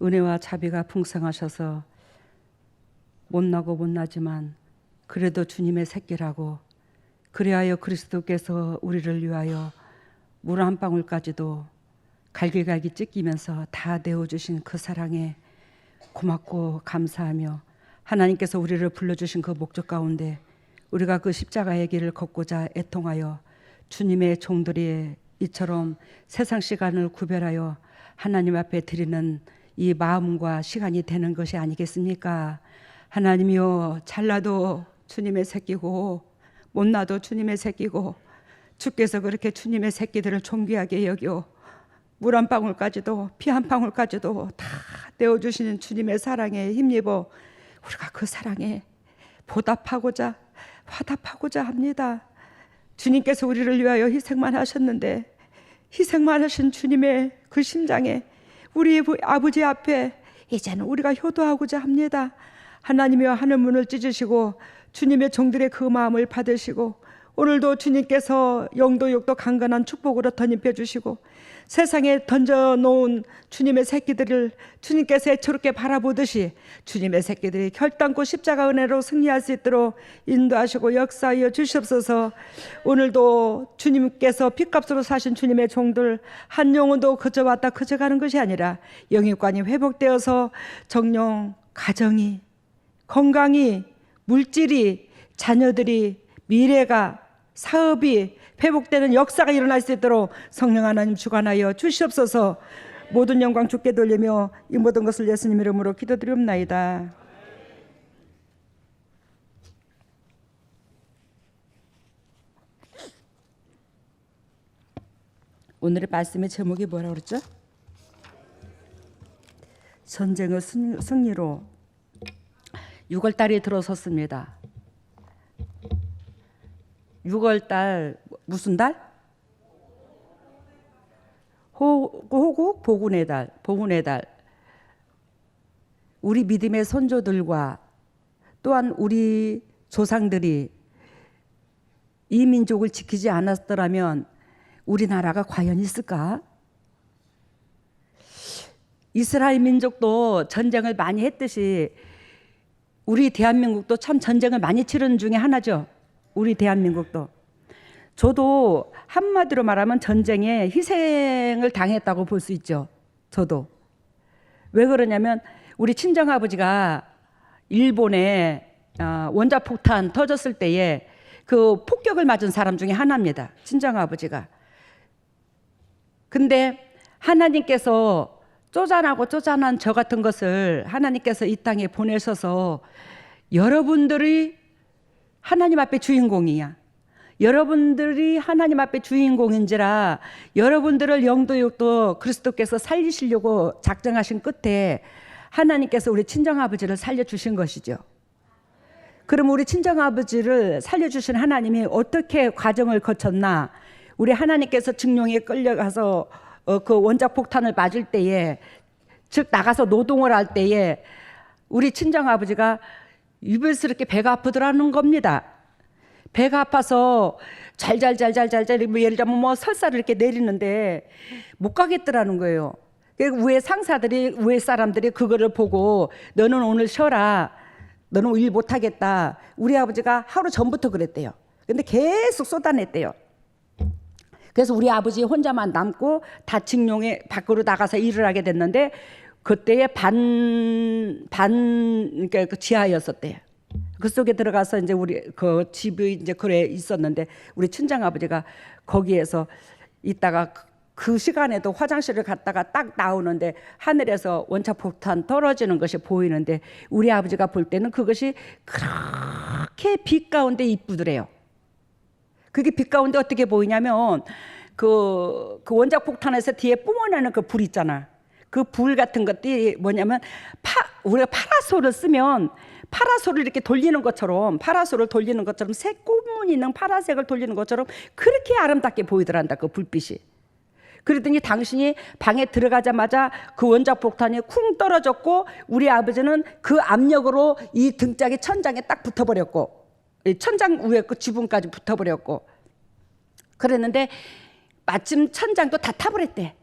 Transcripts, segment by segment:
은혜와 자비가 풍성하셔서 못나고 못나지만 그래도 주님의 새끼라고, 그리하여 그리스도께서 우리를 위하여 물 한 방울까지도 갈기갈기 찢기면서 다 내어주신 그 사랑에 고맙고 감사하며, 하나님께서 우리를 불러주신 그 목적 가운데 우리가 그 십자가의 길을 걷고자 애통하여 주님의 종들이 이처럼 세상 시간을 구별하여 하나님 앞에 드리는 이 마음과 시간이 되는 것이 아니겠습니까? 하나님이여, 잘나도 주님의 새끼고 못나도 주님의 새끼고, 주께서 그렇게 주님의 새끼들을 존귀하게 여겨 물 한 방울까지도 피 한 방울까지도 다 내어주시는 주님의 사랑에 힘입어 우리가 그 사랑에 보답하고자 화답하고자 합니다. 주님께서 우리를 위하여 희생만 하셨는데, 희생만 하신 주님의 그 심장에 우리 아버지 앞에 이제는 우리가 효도하고자 합니다. 하나님이여, 하늘 문을 찢으시고 주님의 종들의 그 마음을 받으시고, 오늘도 주님께서 영도육도 강건한 축복으로 덧입혀 주시고, 세상에 던져놓은 주님의 새끼들을 주님께서 애처롭게 바라보듯이 주님의 새끼들이 결단코 십자가 은혜로 승리할 수 있도록 인도하시고 역사하여 주시옵소서. 오늘도 주님께서 핏값으로 사신 주님의 종들 한 영혼도 그저 왔다 그저 가는 것이 아니라 영육관이 회복되어서 정령, 가정이, 건강이, 물질이, 자녀들이, 미래가, 사업이 회복되는 역사가 일어날 수 있도록 성령 하나님 주관하여 주시옵소서. 모든 영광 주께 돌리며 이 모든 것을 예수님 이름으로 기도드리옵나이다. 오늘의 말씀의 제목이 뭐라고 그랬죠? 전쟁의 승리로. 6월달이 들어섰습니다. 6월달 무슨 달? 호국 복운의 달, 복운의 달. 우리 믿음의 선조들과 또한 우리 조상들이 이 민족을 지키지 않았더라면 우리나라가 과연 있을까? 이스라엘 민족도 전쟁을 많이 했듯이 우리 대한민국도 참 전쟁을 많이 치른 중에 하나죠. 우리 대한민국도. 저도 한마디로 말하면 전쟁에 희생을 당했다고 볼 수 있죠. 저도. 왜 그러냐면 우리 친정아버지가 일본에 원자폭탄 터졌을 때에 그 폭격을 맞은 사람 중에 하나입니다. 친정아버지가. 근데 하나님께서 쪼잔하고 쪼잔한 저 같은 것을 하나님께서 이 땅에 보내셔서 여러분들이 하나님 앞에 주인공이야. 여러분들이 하나님 앞에 주인공인지라 여러분들을 영도육도 그리스도께서 살리시려고 작정하신 끝에 하나님께서 우리 친정아버지를 살려주신 것이죠. 그럼 우리 친정아버지를 살려주신 하나님이 어떻게 과정을 거쳤나? 우리 하나님께서 증룡에 끌려가서 그 원자폭탄을 맞을 때에, 즉 나가서 노동을 할 때에 우리 친정아버지가 유별스럽게 배가 아프더라는 겁니다. 배가 아파서 잘잘잘잘잘잘 예를 들면 뭐 설사를 이렇게 내리는데 못 가겠더라는 거예요. 위에 상사들이, 위에 사람들이 그거를 보고 너는 오늘 쉬어라, 너는 일 못 하겠다. 우리 아버지가 하루 전부터 그랬대요. 근데 계속 쏟아냈대요. 그래서 우리 아버지 혼자만 남고 다 직룡에 밖으로 나가서 일을 하게 됐는데 그때의 그러니까 그 지하였었대요. 그 속에 들어가서 이제 우리 그 집이 이제 그래 있었는데 우리 친정아버지가 거기에서 있다가 그 시간에도 화장실을 갔다가 딱 나오는데 하늘에서 원자폭탄 떨어지는 것이 보이는데 우리 아버지가 볼 때는 그것이 그렇게 빛 가운데 이쁘더래요. 그게 빛 가운데 어떻게 보이냐면 그 원자폭탄에서 뒤에 뿜어내는 그 불 있잖아. 그 불 같은 것들이 뭐냐면 우리가 파라솔을 쓰면 파라솔을 이렇게 돌리는 것처럼, 파라솔을 돌리는 것처럼, 새 꽃무늬 있는 파라색을 돌리는 것처럼 그렇게 아름답게 보이더란다, 그 불빛이. 그러더니 당신이 방에 들어가자마자 그 원자폭탄이 쿵 떨어졌고 우리 아버지는 그 압력으로 이 등짝이 천장에 딱 붙어버렸고, 천장 위에 그 지붕까지 붙어버렸고, 그랬는데 마침 천장도 다 타버렸대.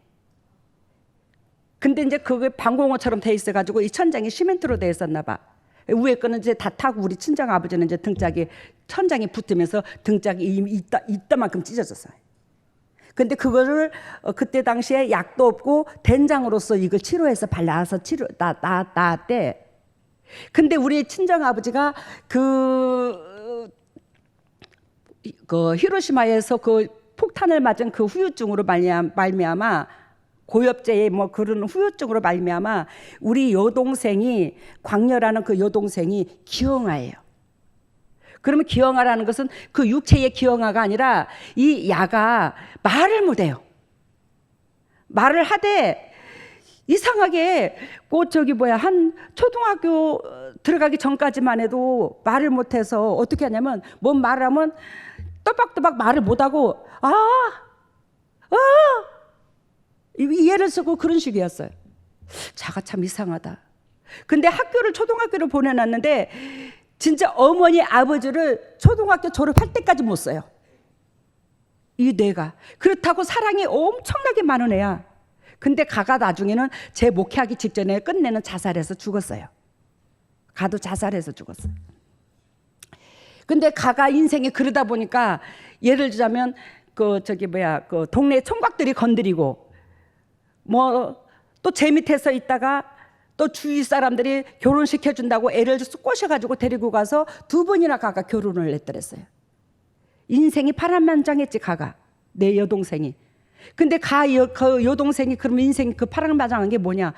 근데 이제 그게 방공호처럼 돼 있어가지고 이 천장이 시멘트로 돼 있었나 봐. 위에 거는 이제 다 타고 우리 친정 아버지는 이제 등짝이 천장이 붙으면서 등짝이 이따만큼 찢어졌어요. 근데 그거를 그때 당시에 약도 없고 된장으로서 이걸 치료해서 발라서 나았대. 근데 우리 친정 아버지가 그 히로시마에서 그 폭탄을 맞은 그 후유증으로 말미암아 고엽제의 뭐 그런 후유증으로 말미암아 우리 여동생이 광녀라는 그 여동생이 기형아예요. 그러면 기형아라는 것은 그 육체의 기형아가 아니라 이 야가 말을 못해요. 말을 하되 이상하게 한 초등학교 들어가기 전까지만 해도 말을 못해서 어떻게 하냐면 뭔 말을 하면 또박또박 말을 못하고 이해를 쓰고 그런 식이었어요. 자가 참 이상하다. 근데 초등학교를 보내놨는데 진짜 어머니 아버지를 초등학교 졸업할 때까지 못 써요. 이 뇌가. 그렇다고 사랑이 엄청나게 많은 애야. 근데 가가 나중에는 제 목회하기 직전에 끝내는 자살해서 죽었어요. 가도 자살해서 죽었어요. 근데 가가 인생이 그러다 보니까 예를 들자면 그 동네 총각들이 건드리고 또 제 밑에서 있다가 또 주위 사람들이 결혼시켜 준다고 애를 꼬셔가지고 데리고 가서 2번이나 가가 결혼을 했더랬어요. 인생이 파란만장했지 가가. 내 여동생이. 근데 그 여동생이 그러면 인생이 그 파란만장한 게 뭐냐?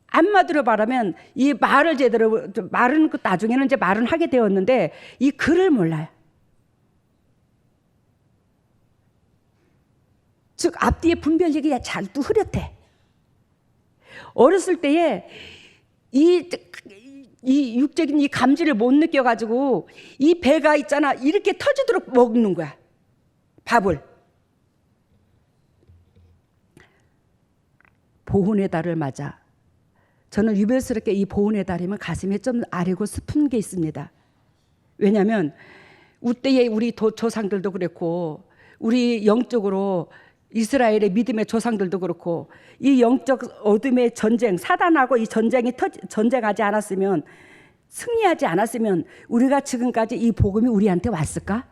안마디로 말하면 이 말을 제대로 말은 나중에는 이제 말은 하게 되었는데 이 글을 몰라요. 즉 앞뒤의 분별력이 잘 또 흐렸대. 어렸을 때에 이 육적인 이 감지를 못 느껴가지고 이 배가 있잖아 이렇게 터지도록 먹는 거야. 밥을. 보훈의 달을 맞아. 저는 유별스럽게 이 보훈의 달이면 가슴에 좀 아리고 슬픈 게 있습니다. 왜냐하면 우때의 우리 조상들도 그랬고 우리 영적으로 이스라엘의 믿음의 조상들도 그렇고 이 영적 어둠의 전쟁, 사단하고 이 전쟁하지 않았으면, 승리하지 않았으면 우리가 지금까지 이 복음이 우리한테 왔을까?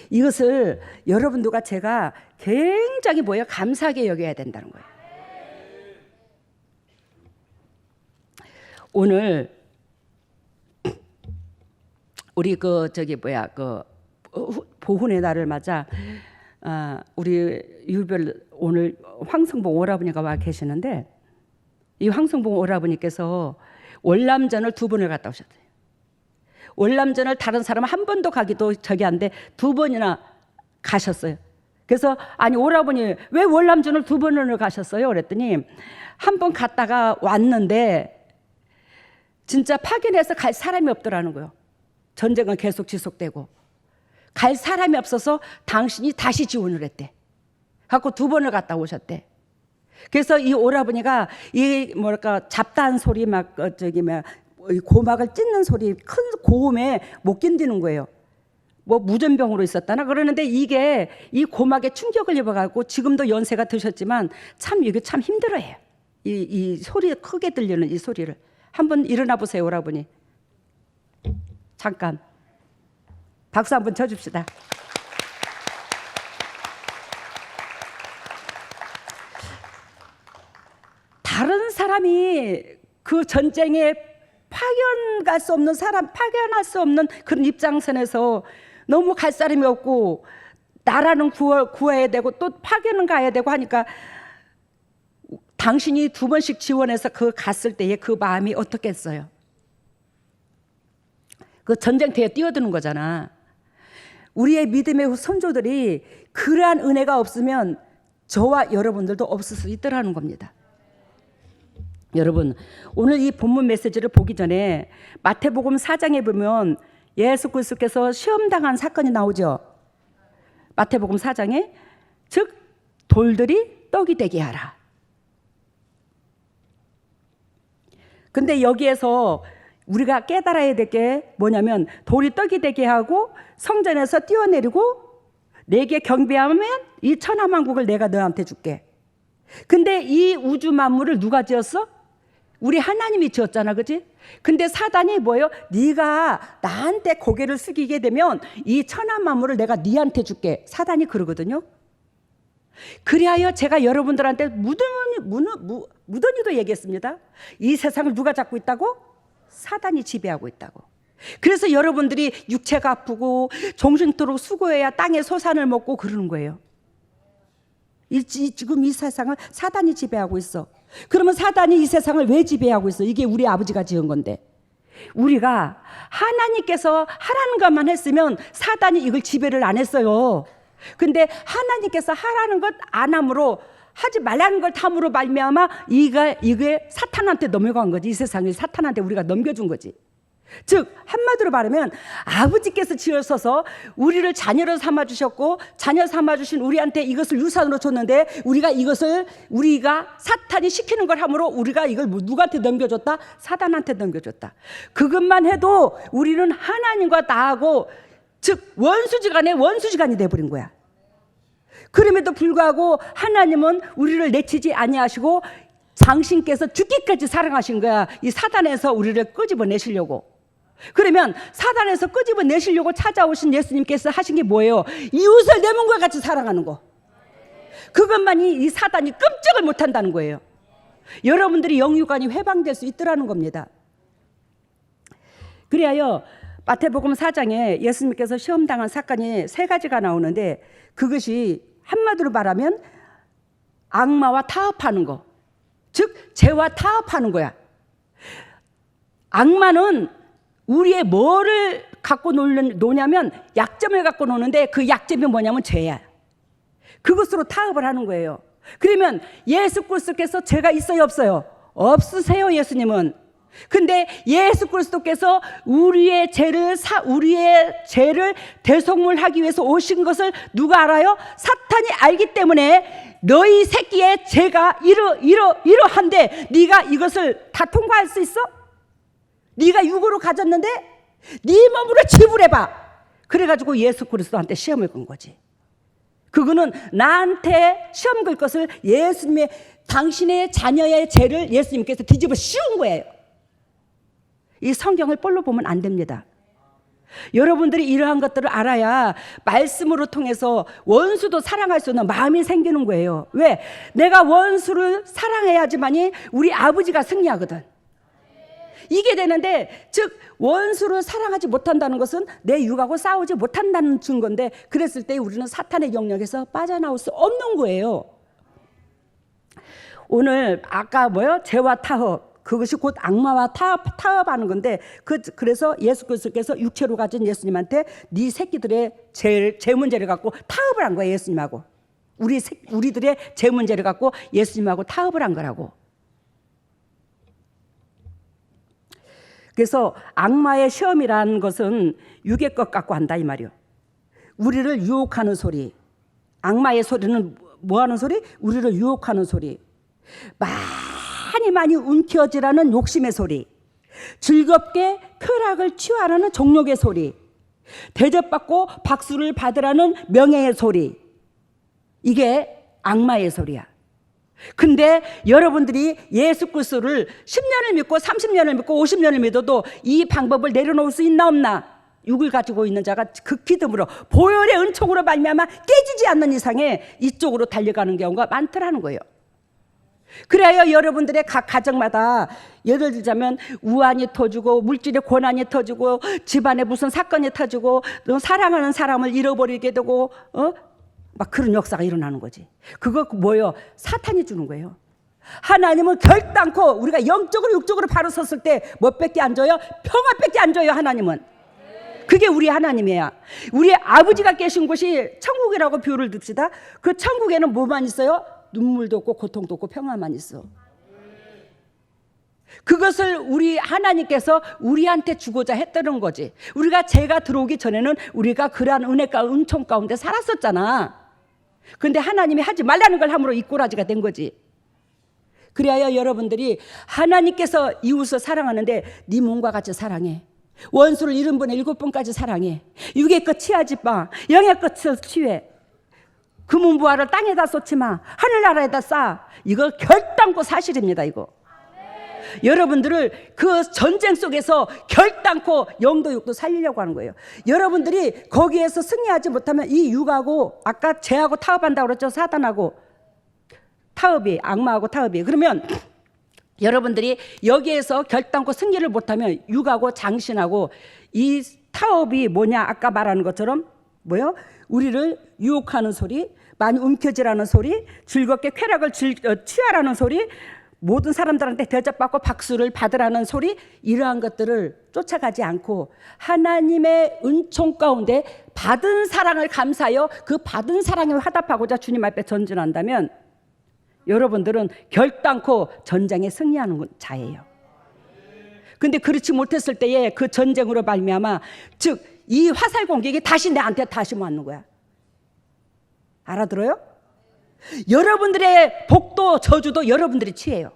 이것을 여러분들과 제가 굉장히 감사하게 여겨야 된다는 거예요. 오늘 우리 보훈의 날을 맞아 우리 유별 오늘 황성봉 오라버니가 와 계시는데 이 황성봉 오라버니께서 월남전을 2번을 갔다 오셨대요. 월남전을 다른 사람은 한 번도 가기도 한데 2번이나 가셨어요. 그래서 아니 오라버니 왜 월남전을 2번을 가셨어요? 그랬더니 한 번 갔다가 왔는데 진짜 파견해서 갈 사람이 없더라는 거예요. 전쟁은 계속 지속되고 갈 사람이 없어서 당신이 다시 지원을 했대. 갖고 2번을 갔다 오셨대. 그래서 이 오라버니가 이 잡다한 소리 고막을 찢는 소리 큰 고음에 못 견디는 거예요. 무전병으로 있었다나 그러는데 이게 이 고막에 충격을 입어가지고 지금도 연세가 드셨지만 이게 참 힘들어해요. 이 소리 크게 들리는 이 소리를. 한번 일어나 보세요, 오라버니. 잠깐. 박수 한번 쳐줍시다. 다른 사람이 그 전쟁에 파견할 수 없는 그런 입장선에서 너무 갈 사람이 없고 나라는 구해야 되고 또 파견은 가야 되고 하니까 당신이 2번씩 지원해서 갔을 때의 그 마음이 어떻겠어요? 그 전쟁터에 뛰어드는 거잖아. 우리의 믿음의 선조들이 그러한 은혜가 없으면 저와 여러분들도 없을 수 있더라는 겁니다. 여러분, 오늘 이 본문 메시지를 보기 전에 마태복음 4장에 보면 예수 그리스도께서 시험당한 사건이 나오죠. 마태복음 4장에 즉 돌들이 떡이 되게 하라. 근데 여기에서 우리가 깨달아야 될 게 뭐냐면 돌이 떡이 되게 하고 성전에서 뛰어내리고 내게 경배하면 이 천하만국을 내가 너한테 줄게. 근데 이 우주 만물을 누가 지었어? 우리 하나님이 지었잖아, 그지? 근데 사단이 뭐예요? 네가 나한테 고개를 숙이게 되면 이 천하 만물을 내가 네한테 줄게. 사단이 그러거든요. 그리하여 제가 여러분들한테 무던히도 얘기했습니다. 이 세상을 누가 잡고 있다고? 사단이 지배하고 있다고. 그래서 여러분들이 육체가 아프고 종신토록 수고해야 땅의 소산을 먹고 그러는 거예요. 지금 이 세상을 사단이 지배하고 있어. 그러면 사단이 이 세상을 왜 지배하고 있어? 이게 우리 아버지가 지은 건데. 우리가 하나님께서 하라는 것만 했으면 사단이 이걸 지배를 안 했어요. 근데 하나님께서 하라는 것 안 함으로, 하지 말라는 걸 탐으로 말미암아 이게 사탄한테 넘어간 거지. 이 세상을 사탄한테 우리가 넘겨준 거지. 즉 한마디로 말하면 아버지께서 지으셔서 우리를 자녀로 삼아주셨고, 자녀 삼아주신 우리한테 이것을 유산으로 줬는데, 우리가 사탄이 시키는 걸 함으로 우리가 이걸 누구한테 넘겨줬다? 사단한테 넘겨줬다. 그것만 해도 우리는 하나님과 나하고, 즉 원수지간에 원수지간이 돼버린 거야. 그럼에도 불구하고 하나님은 우리를 내치지 아니하시고 당신께서 죽기까지 사랑하신 거야. 이 사단에서 우리를 끄집어내시려고. 그러면 사단에서 끄집어내시려고 찾아오신 예수님께서 하신 게 뭐예요? 이웃을 내 몸과 같이 사랑하는 거. 그것만이 이 사단이 끔찍을 못한다는 거예요. 여러분들이 영육간이 회방될 수 있더라는 겁니다. 그리하여 마태복음 4장에 예수님께서 시험당한 사건이 3가지가 나오는데, 그것이 한마디로 말하면 악마와 타협하는 거, 즉 죄와 타협하는 거야. 악마는 우리의 뭐를 갖고 노냐면 약점을 갖고 노는데, 그 약점이 뭐냐면 죄야. 그것으로 타협을 하는 거예요. 그러면 예수 그리스도께서 죄가 있어요, 없어요? 없으세요, 예수님은. 근데 예수 그리스도께서 우리의 죄를 대속물하기 위해서 오신 것을 누가 알아요? 사탄이 알기 때문에 너희 새끼의 죄가 이러한데 네가 이것을 다 통과할 수 있어? 네가 육으로 가졌는데 네 몸으로 지불해봐. 그래가지고 예수 그리스도한테 시험을 건 거지. 그거는 나한테 시험 걸 것을 예수님의, 당신의 자녀의 죄를 예수님께서 뒤집어 씌운 거예요. 이 성경을 뻘로 보면 안 됩니다. 여러분들이 이러한 것들을 알아야 말씀으로 통해서 원수도 사랑할 수 있는 마음이 생기는 거예요. 왜? 내가 원수를 사랑해야지만이 우리 아버지가 승리하거든. 이게 되는데, 즉 원수를 사랑하지 못한다는 것은 내 육하고 싸우지 못한다는 증거인데, 그랬을 때 우리는 사탄의 영역에서 빠져나올 수 없는 거예요. 오늘 아까 죄와 타협, 그것이 곧 악마와 타협하는 건데, 그래서 예수 그리스도께서 육체로 가진 예수님한테 네 새끼들의 죄 문제를 갖고 타협을 한 거예요. 예수님하고 우리들의 죄 문제를 갖고 예수님하고 타협을 한 거라고. 그래서 악마의 시험이라는 것은 육의 것 갖고 한다 이 말이요. 우리를 유혹하는 소리. 악마의 소리는 뭐 하는 소리? 우리를 유혹하는 소리. 많이 움켜쥐라는 욕심의 소리, 즐겁게 쾌락을 취하라는 정욕의 소리, 대접받고 박수를 받으라는 명예의 소리. 이게 악마의 소리야. 근데 여러분들이 예수 그리스도를 10년을 믿고 30년을 믿고 50년을 믿어도 이 방법을 내려놓을 수 있나 없나? 육을 가지고 있는 자가 극히 드물어 보혈의 은총으로 말미암아 깨지지 않는 이상에 이쪽으로 달려가는 경우가 많더라는 거예요. 그래야 여러분들의 각 가정마다, 예를 들자면 우환이 터지고 물질의 고난이 터지고 집안에 무슨 사건이 터지고 사랑하는 사람을 잃어버리게 되고 막 그런 역사가 일어나는 거지. 그거 뭐예요? 사탄이 주는 거예요. 하나님은 결단코 우리가 영적으로 육적으로 바로 섰을 때 뭐밖에 안 줘요? 평화밖에 안 줘요. 하나님은. 그게 우리 하나님이야. 우리 아버지가 계신 곳이 천국이라고 비유를 듭시다. 그 천국에는 뭐만 있어요? 눈물도 없고 고통도 없고 평화만 있어. 그것을 우리 하나님께서 우리한테 주고자 했다는 거지. 우리가 죄가 들어오기 전에는 우리가 그러한 은혜가 은총 가운데 살았었잖아. 근데 하나님이 하지 말라는 걸 함으로 이꼬라지가 된 거지. 그래야 여러분들이 하나님께서 이웃을 사랑하는데 네 몸과 같이 사랑해. 원수를 70분에 7번까지 사랑해. 육의 것 취하지 마. 영의 것을 취해. 금은부화를 땅에다 쏟지 마. 하늘나라에다 쌓아. 이거 결단코 사실입니다. 이거. 여러분들을 그 전쟁 속에서 결단코 영도 육도 살리려고 하는 거예요. 여러분들이 거기에서 승리하지 못하면 이 육하고 아까 죄하고 타협한다고 그랬죠. 사단하고 타협이, 악마하고 타협이. 그러면 여러분들이 여기에서 결단코 승리를 못하면 육하고 장신하고 이 타협이 뭐냐, 아까 말하는 것처럼 뭐요? 우리를 유혹하는 소리, 많이 움켜쥐라는 소리, 즐겁게 쾌락을 취하라는 소리, 모든 사람들한테 대접받고 박수를 받으라는 소리, 이러한 것들을 쫓아가지 않고 하나님의 은총 가운데 받은 사랑을 감사하여 그 받은 사랑에 화답하고자 주님 앞에 전진한다면 여러분들은 결단코 전쟁에 승리하는 자예요. 근데 그렇지 못했을 때에 그 전쟁으로 말미암아 즉 이 화살 공격이 다시 내한테 다시 맞는 거야. 알아들어요? 여러분들의 복도 저주도 여러분들이 취해요.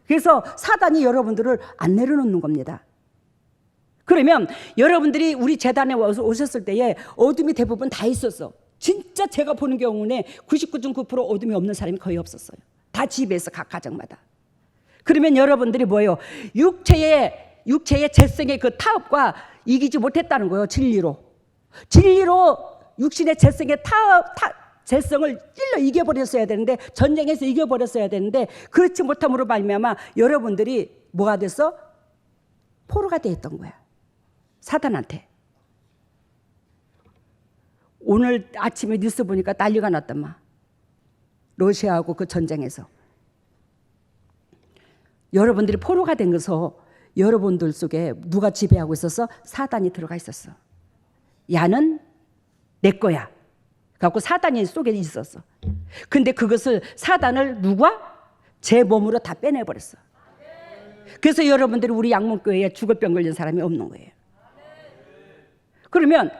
그래서 사단이 여러분들을 안 내려놓는 겁니다. 그러면 여러분들이 우리 재단에 오셨을 때에 어둠이 대부분 다 있었어. 진짜 제가 보는 경우는 99.9% 어둠이 없는 사람이 거의 없었어요. 다 집에서 각 가정마다. 그러면 여러분들이 뭐예요? 육체의 재성의 그 타협과 이기지 못했다는 거예요. 진리로 육신의 재성의 재성을 찔러 이겨버렸어야 되는데, 전쟁에서 이겨버렸어야 되는데 그렇지 못함으로 말미암아 여러분들이 뭐가 됐어? 포로가 돼 있던 거야. 사단한테. 오늘 아침에 뉴스 보니까 난리가 났더만. 러시아하고 그 전쟁에서. 여러분들이 포로가 된 것은 여러분들 속에 누가 지배하고 있었어? 사단이 들어가 있었어. 야는 내 거야. 갖고 사단이 속에 있었어. 근데 그것을 사단을 누가? 제 몸으로 다 빼내버렸어. 그래서 여러분들이 우리 양문교회에 죽을 병 걸린 사람이 없는 거예요. 그러면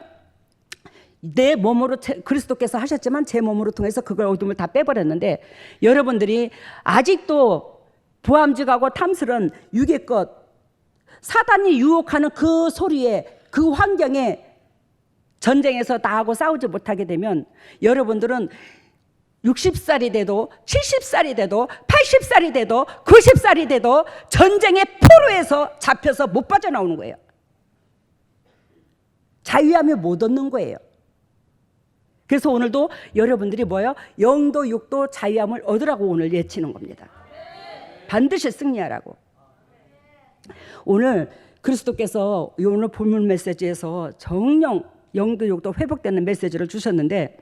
내 몸으로 그리스도께서 하셨지만 제 몸으로 통해서 그걸 어둠을 다 빼버렸는데 여러분들이 아직도 부함직하고 탐스런 육의 것, 사단이 유혹하는 그 소리에, 그 환경에 전쟁에서 나하고 싸우지 못하게 되면 여러분들은 60살이 돼도 70살이 돼도 80살이 돼도 90살이 돼도 전쟁의 포로에서 잡혀서 못 빠져나오는 거예요. 자유함을 못 얻는 거예요. 그래서 오늘도 여러분들이 뭐예요? 영도 육도 자유함을 얻으라고 오늘 외치는 겁니다. 반드시 승리하라고. 오늘 그리스도께서 오늘 본문 메시지에서 정령 영도 육도 회복되는 메시지를 주셨는데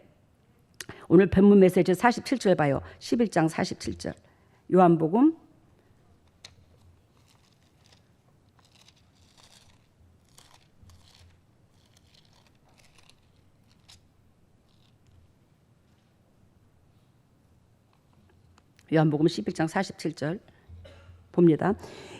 오늘 본문 메시지 47절 봐요. 11장 47절 요한복음 11장 47절 봅니다.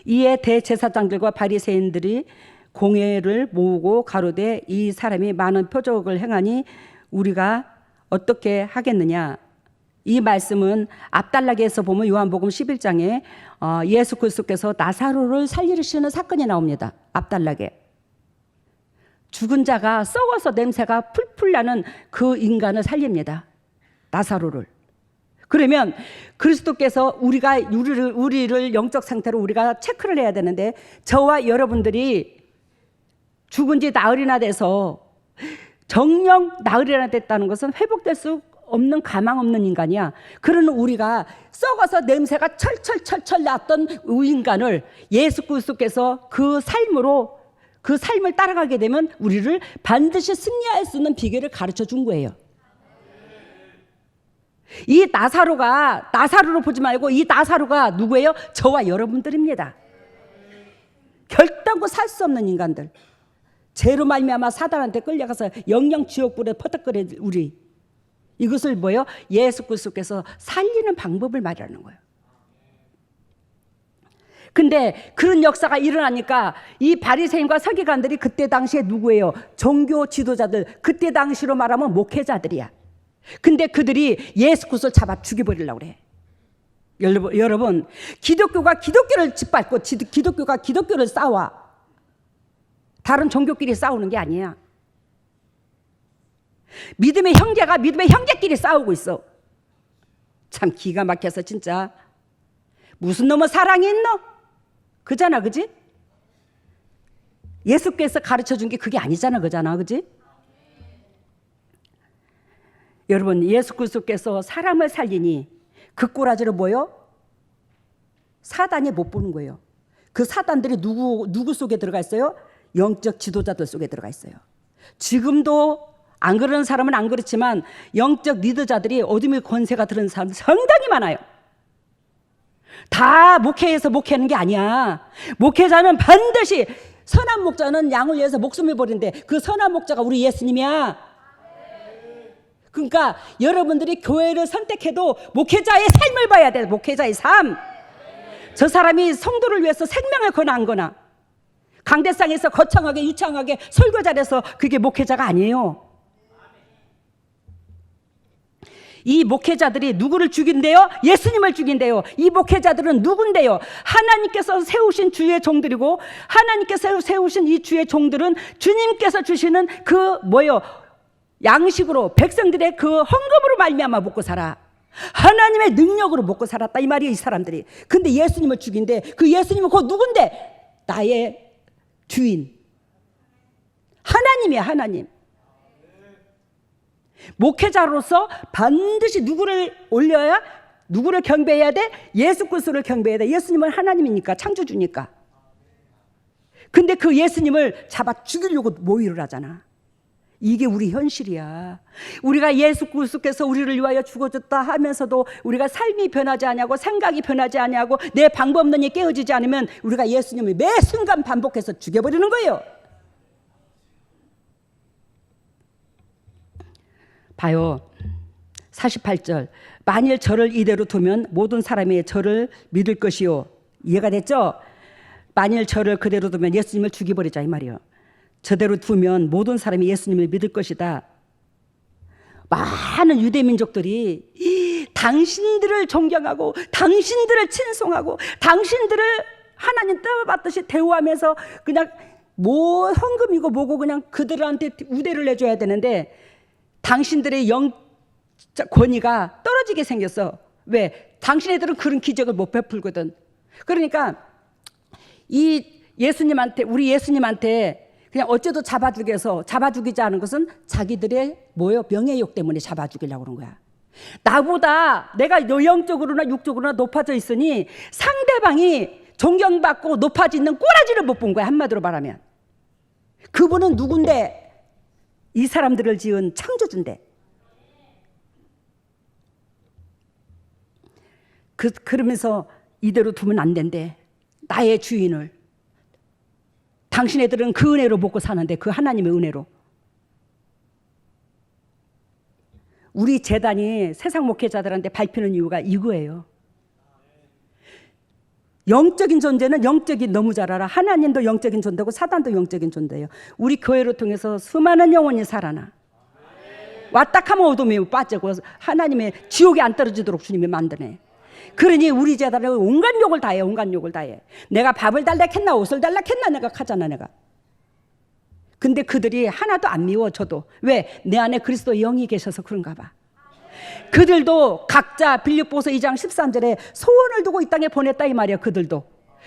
이에 대제사장들과 바리새인들이 공회를 모으고 가로되 이 사람이 많은 표적을 행하니 우리가 어떻게 하겠느냐. 이 말씀은 앞달락에서 보면 요한복음 11장에 예수 그리스도께서 나사로를 살리시는 사건이 나옵니다. 앞달락에 죽은 자가 썩어서 냄새가 풀풀 나는 그 인간을 살립니다. 나사로를. 그러면 그리스도께서 우리를 영적 상태로 우리가 체크를 해야 되는데 저와 여러분들이 죽은 지 나흘이나 돼서 정령 나흘이나 됐다는 것은 회복될 수 없는 가망 없는 인간이야. 그러는 우리가 썩어서 냄새가 철철철철 났던 이 인간을 예수 그리스도께서 그 삶을 따라가게 되면 우리를 반드시 승리할 수 있는 비결을 가르쳐 준 거예요. 이 나사로로 보지 말고 이 나사로가 누구예요? 저와 여러분들입니다. 결단코 살 수 없는 인간들. 죄로 말미암아 사단한테 끌려가서 영영 지옥불에 퍼덕거릴 우리. 이것을 뭐예요? 예수 그리스도께서 살리는 방법을 말하는 거예요. 근데 그런 역사가 일어나니까 이 바리새인과 서기관들이 그때 당시에 누구예요? 종교 지도자들, 그때 당시로 말하면 목회자들이야. 근데 그들이 예수 그리스도를 잡아 죽여버리려고 그래. 여러분, 기독교가 기독교를 짓밟고 기독교가 기독교를 싸워. 다른 종교끼리 싸우는 게 아니야. 믿음의 형제가 믿음의 형제끼리 싸우고 있어. 참 기가 막혀서 진짜. 무슨 놈의 사랑이 있노? 그잖아, 그지? 예수께서 가르쳐 준 게 그게 아니잖아, 그잖아, 그지? 여러분, 예수 그리스도께서 사람을 살리니 그 꼬라지를 뭐요? 사단이 못 보는 거예요. 그 사단들이 누구 속에 들어가 있어요? 영적 지도자들 속에 들어가 있어요. 지금도 안 그러는 사람은 안 그렇지만 영적 리더자들이 어둠의 권세가 들은 사람 상당히 많아요. 다 목회에서 목회하는 게 아니야. 목회자는 반드시, 선한 목자는 양을 위해서 목숨을 버리는데 그 선한 목자가 우리 예수님이야. 그러니까 여러분들이 교회를 선택해도 목회자의 삶을 봐야 돼. 목회자의 삶. 저 사람이 성도를 위해서 생명을 거나 안 거나, 강대상에서 거창하게 유창하게 설교 잘해서 그게 목회자가 아니에요. 이 목회자들이 누구를 죽인대요? 예수님을 죽인대요. 이 목회자들은 누군데요? 하나님께서 세우신 주의 종들이고, 하나님께서 세우신 이 주의 종들은 주님께서 주시는 그 양식으로, 백성들의 그 헌금으로 말미암아 먹고 살아. 하나님의 능력으로 먹고 살았다 이 말이에요, 이 사람들이. 근데 예수님을 죽인대. 그 예수님은 그 누군데? 나의 주인 하나님이야, 하나님. 목회자로서 반드시 누구를 올려야, 누구를 경배해야 돼? 예수 그리스도를 경배해야 돼. 예수님은 하나님이니까, 창조주니까. 근데 그 예수님을 잡아 죽이려고 모의를 하잖아. 이게 우리 현실이야. 우리가 예수 그리스도께서 우리를 위하여 죽어졌다 하면서도 우리가 삶이 변하지 않냐고, 생각이 변하지 않냐고, 내 방법론이 깨어지지 않으면 우리가 예수님을 매 순간 반복해서 죽여버리는 거예요. 봐요. 48절. 만일 저를 이대로 두면 모든 사람이 저를 믿을 것이요. 이해가 됐죠? 만일 저를 그대로 두면 예수님을 죽여버리자 이 말이에요. 저대로 두면 모든 사람이 예수님을 믿을 것이다. 많은 유대 민족들이 당신들을 존경하고 당신들을 친송하고 당신들을 하나님 떠받듯이 대우하면서 그냥 뭐 헌금이고 뭐고 그냥 그들한테 우대를 내줘야 되는데, 당신들의 영 권위가 떨어지게 생겼어. 왜? 당신네들은 그런 기적을 못 베풀거든. 그러니까 이 예수님한테, 우리 예수님한테 그냥 어째도 잡아주기지 않은 것은 자기들의 명예욕 때문에 잡아주기려고 그런 거야. 나보다 내가 영적으로나 육적으로나 높아져 있으니 상대방이 존경받고 높아지는 꼬라지를 못 본 거야, 한마디로 말하면. 그분은 누군데? 이 사람들을 지은 창조주인데. 그러면서 이대로 두면 안 된대. 나의 주인을. 당신애들은 그 은혜로 먹고 사는데, 그 하나님의 은혜로. 우리 재단이 세상 목회자들한테 밟히는 이유가 이거예요. 영적인 존재는 영적인 너무 잘 알아. 하나님도 영적인 존재고 사단도 영적인 존재예요. 우리 교회를 통해서 수많은 영혼이 살아나. 왔다 하면 어둠에 빠지고 하나님의 지옥에 안 떨어지도록 주님이 만드네. 그러니 우리 재단은 온갖 욕을 다해. 온갖 욕을 다해. 내가 밥을 달라 했나 옷을 달라 했나 내가 하잖아, 내가. 근데 그들이 하나도 안 미워. 저도. 왜? 내 안에 그리스도 영이 계셔서 그런가 봐. 그들도 각자 빌립보서 2장 13절에 소원을 두고 이 땅에 보냈다 이 말이야. 그들도.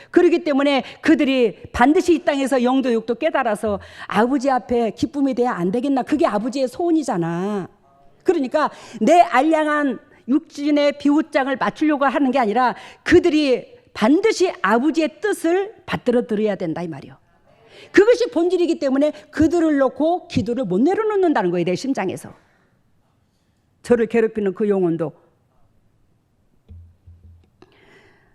그렇기 때문에 그들이 반드시 이 땅에서 영도 육도 깨달아서 아버지 앞에 기쁨이 돼야 안 되겠나. 그게 아버지의 소원이잖아. 그러니까 내 알량한 육신의 비우장을 맞추려고 하는 게 아니라 그들이 반드시 아버지의 뜻을 받들어 들어야 된다 이 말이요. 그것이 본질이기 때문에 그들을 놓고 기도를 못 내려놓는다는 거예요, 내 심장에서. 저를 괴롭히는 그 영혼도.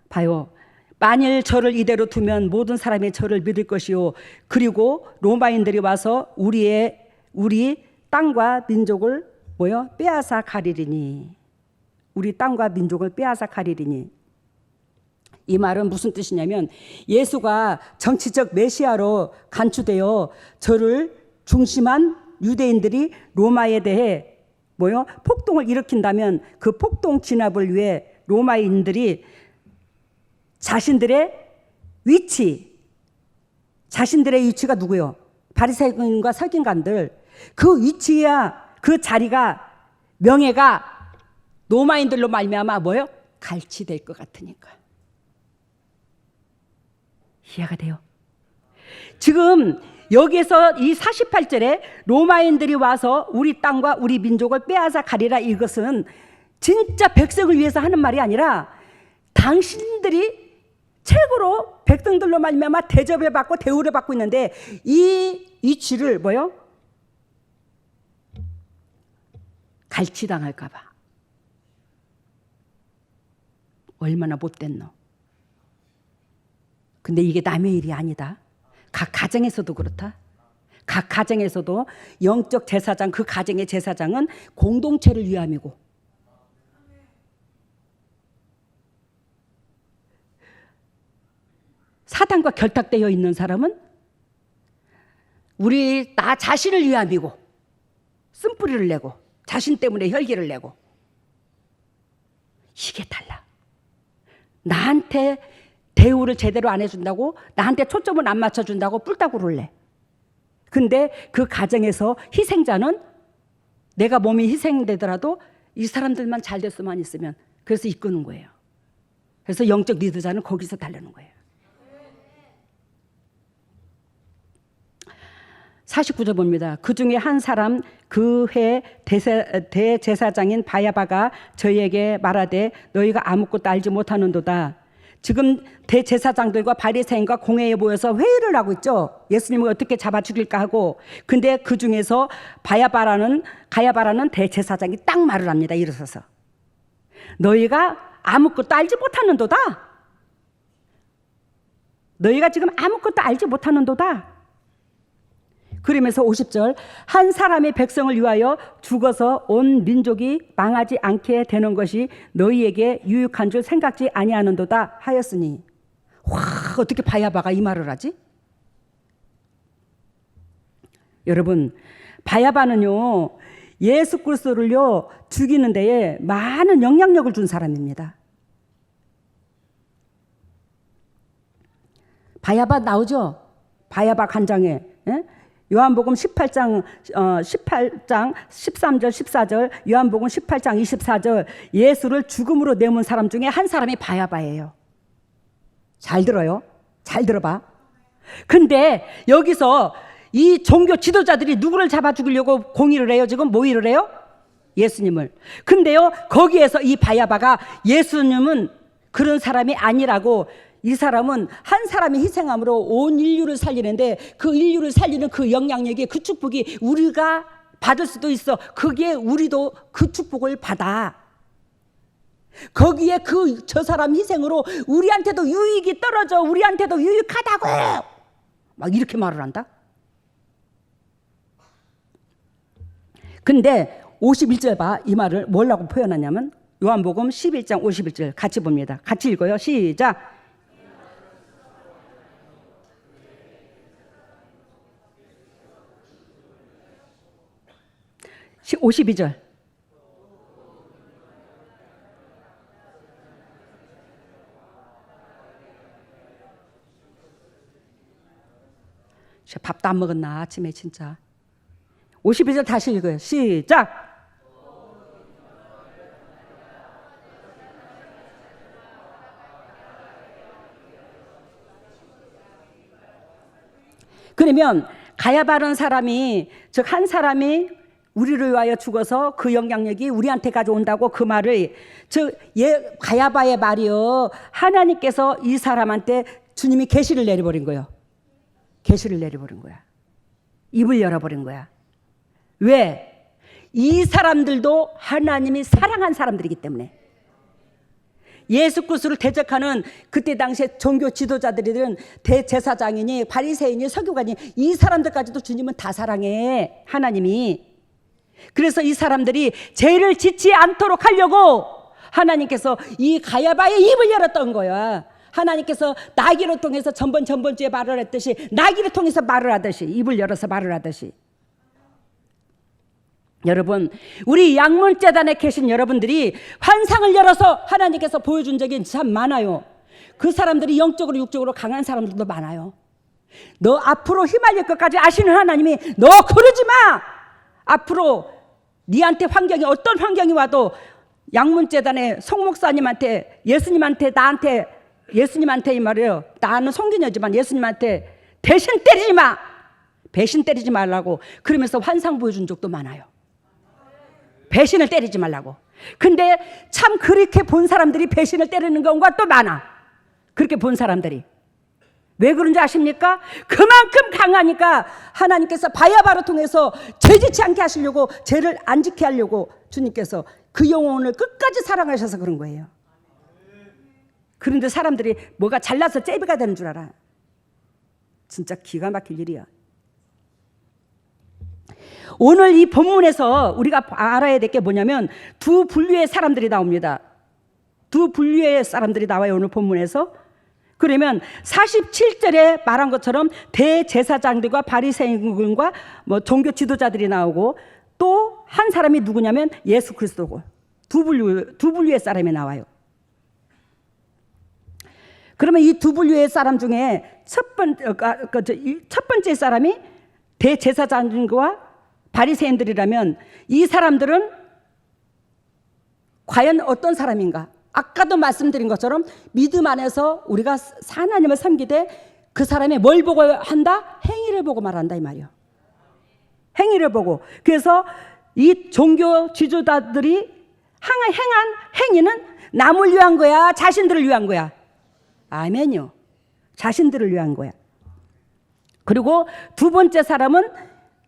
봐요. 만일 저를 이대로 두면 모든 사람이 저를 믿을 것이요. 그리고 로마인들이 와서 우리 땅과 민족을 빼앗아 가리리니. 우리 땅과 민족을 빼앗아 가리리니. 이 말은 무슨 뜻이냐면, 예수가 정치적 메시아로 간주되어 저를 중심한 유대인들이 로마에 대해 폭동을 일으킨다면 그 폭동 진압을 위해 로마인들이 자신들의 위치가 누구요? 바리새인과 서기관들. 그 위치야 그 자리가 명예가 로마인들로 말미암아 뭐요? 갈취될 것 같으니까. 이해가 돼요? 지금 여기에서 이 48절에 로마인들이 와서 우리 땅과 우리 민족을 빼앗아 가리라, 이것은 진짜 백성을 위해서 하는 말이 아니라 당신들이 최고로 백성들로 말미암아 대접을 받고 대우를 받고 있는데 이 쥐를 뭐요? 갈취당할까 봐. 얼마나 못됐노. 근데 이게 남의 일이 아니다. 각 가정에서도 그렇다. 각 가정에서도 영적 제사장, 그 가정의 제사장은 공동체를 위함이고, 사단과 결탁되어 있는 사람은 나 자신을 위함이고, 쓴뿌리를 내고 자신 때문에 혈기를 내고. 이게 달라. 나한테 대우를 제대로 안 해준다고, 나한테 초점을 안 맞춰준다고 뿔따구를 내. 근데 그 가정에서 희생자는 내가 몸이 희생되더라도 이 사람들만 잘 됐으면 있으면, 그래서 이끄는 거예요. 그래서 영적 리더자는 거기서 달려는 거예요. 49절 봅니다. 그 중에 한 사람 그 해 대제사장인 바야바가 저희에게 말하되 너희가 아무것도 알지 못하는도다. 지금 대제사장들과 바리새인과 공회에 모여서 회의를 하고 있죠. 예수님을 어떻게 잡아 죽일까 하고. 근데 그 중에서 가야바라는 대제사장이 딱 말을 합니다. 일어서서 너희가 아무것도 알지 못하는도다. 너희가 지금 아무것도 알지 못하는도다. 그러면서 50절, 한 사람의 백성을 위하여 죽어서 온 민족이 망하지 않게 되는 것이 너희에게 유익한 줄 생각지 아니하는도다 하였으니. 와, 어떻게 바야바가 이 말을 하지? 여러분, 바야바는요 예수 그리스도를요 죽이는 데에 많은 영향력을 준 사람입니다. 바야바 나오죠? 바야바 간장에. 예? 요한복음 18장 13절 14절, 요한복음 18장 24절, 예수를 죽음으로 내몬 사람 중에 한 사람이 바야바예요. 잘 들어요. 잘 들어봐. 근데 여기서 이 종교 지도자들이 누구를 잡아 죽이려고 공의를 해요? 지금 모의를 해요? 예수님을. 근데요 거기에서 이 바야바가 예수님은 그런 사람이 아니라고, 이 사람은 한 사람이 희생함으로 온 인류를 살리는데 그 인류를 살리는 그 영향력이, 그 축복이 우리가 받을 수도 있어. 그게 우리도 그 축복을 받아. 거기에 저 사람 희생으로 우리한테도 유익이 떨어져. 우리한테도 유익하다고 막 이렇게 말을 한다. 근데 51절 봐. 이 말을 뭐라고 표현하냐면 요한복음 11장 51절 같이 봅니다. 같이 읽어요. 시작. 52절. 밥도 안 먹었나 아침에 진짜. 52절 다시 읽어요. 시작. 그러면 가야바라는 사람이, 즉 한 사람이 우리를 위하여 죽어서 그 영향력이 우리한테까지 온다고, 그 말을, 즉 가야바의 말이요, 하나님께서 이 사람한테 주님이 계시를 내려버린 거예요. 계시를 내려버린 거야. 입을 열어버린 거야. 왜? 이 사람들도 하나님이 사랑한 사람들이기 때문에. 예수 그리스도를 대적하는 그때 당시에 종교 지도자들은 대제사장이니 바리새인이 서기관이, 이 사람들까지도 주님은 다 사랑해, 하나님이. 그래서 이 사람들이 죄를 짓지 않도록 하려고 하나님께서 이 가야바의 입을 열었던 거야. 하나님께서 나귀를 통해서 전번주에 말을 했듯이, 나귀를 통해서 말을 하듯이, 입을 열어서 말을 하듯이. 여러분, 우리 양문재단에 계신 여러분들이 환상을 열어서 하나님께서 보여준 적이 참 많아요. 그 사람들이 영적으로 육적으로 강한 사람들도 많아요. 너 앞으로 휘말릴 것까지 아시는 하나님이 너 그러지 마! 앞으로 니한테 환경이 어떤 환경이 와도 양문재단에 송목사님한테 예수님한테 나한테 예수님한테 이 말이에요. 나는 성기녀지만 예수님한테 배신 때리지 마. 배신 때리지 말라고 그러면서 환상 보여준 적도 많아요. 배신을 때리지 말라고. 근데 참 그렇게 본 사람들이 배신을 때리는 경우가 또 많아. 그렇게 본 사람들이. 왜 그런지 아십니까? 그만큼 강하니까 하나님께서 바야바로 통해서 죄짓지 않게 하시려고, 죄를 안 지게 하려고 주님께서 그 영혼을 끝까지 사랑하셔서 그런 거예요. 그런데 사람들이 뭐가 잘나서 째비가 되는 줄 알아. 진짜 기가 막힐 일이야. 오늘 이 본문에서 우리가 알아야 될 게 뭐냐면 두 분류의 사람들이 나옵니다. 두 분류의 사람들이 나와요, 오늘 본문에서. 그러면 47절에 말한 것처럼 대제사장들과 바리새인과 뭐 종교 지도자들이 나오고 또 한 사람이 누구냐면 예수 그리스도고, 두 분류의 사람이 나와요. 그러면 이 두 분류의 사람 중에 첫 번째 사람이 대제사장과 바리새인들이라면 이 사람들은 과연 어떤 사람인가? 아까도 말씀드린 것처럼 믿음 안에서 우리가 하나님을 섬기되 그 사람이 뭘 보고 한다? 행위를 보고 말한다 이 말이요. 행위를 보고. 그래서 이 종교 지도자들이 행한 행위는 남을 위한 거야? 자신들을 위한 거야? 아멘요. 자신들을 위한 거야. 그리고 두 번째 사람은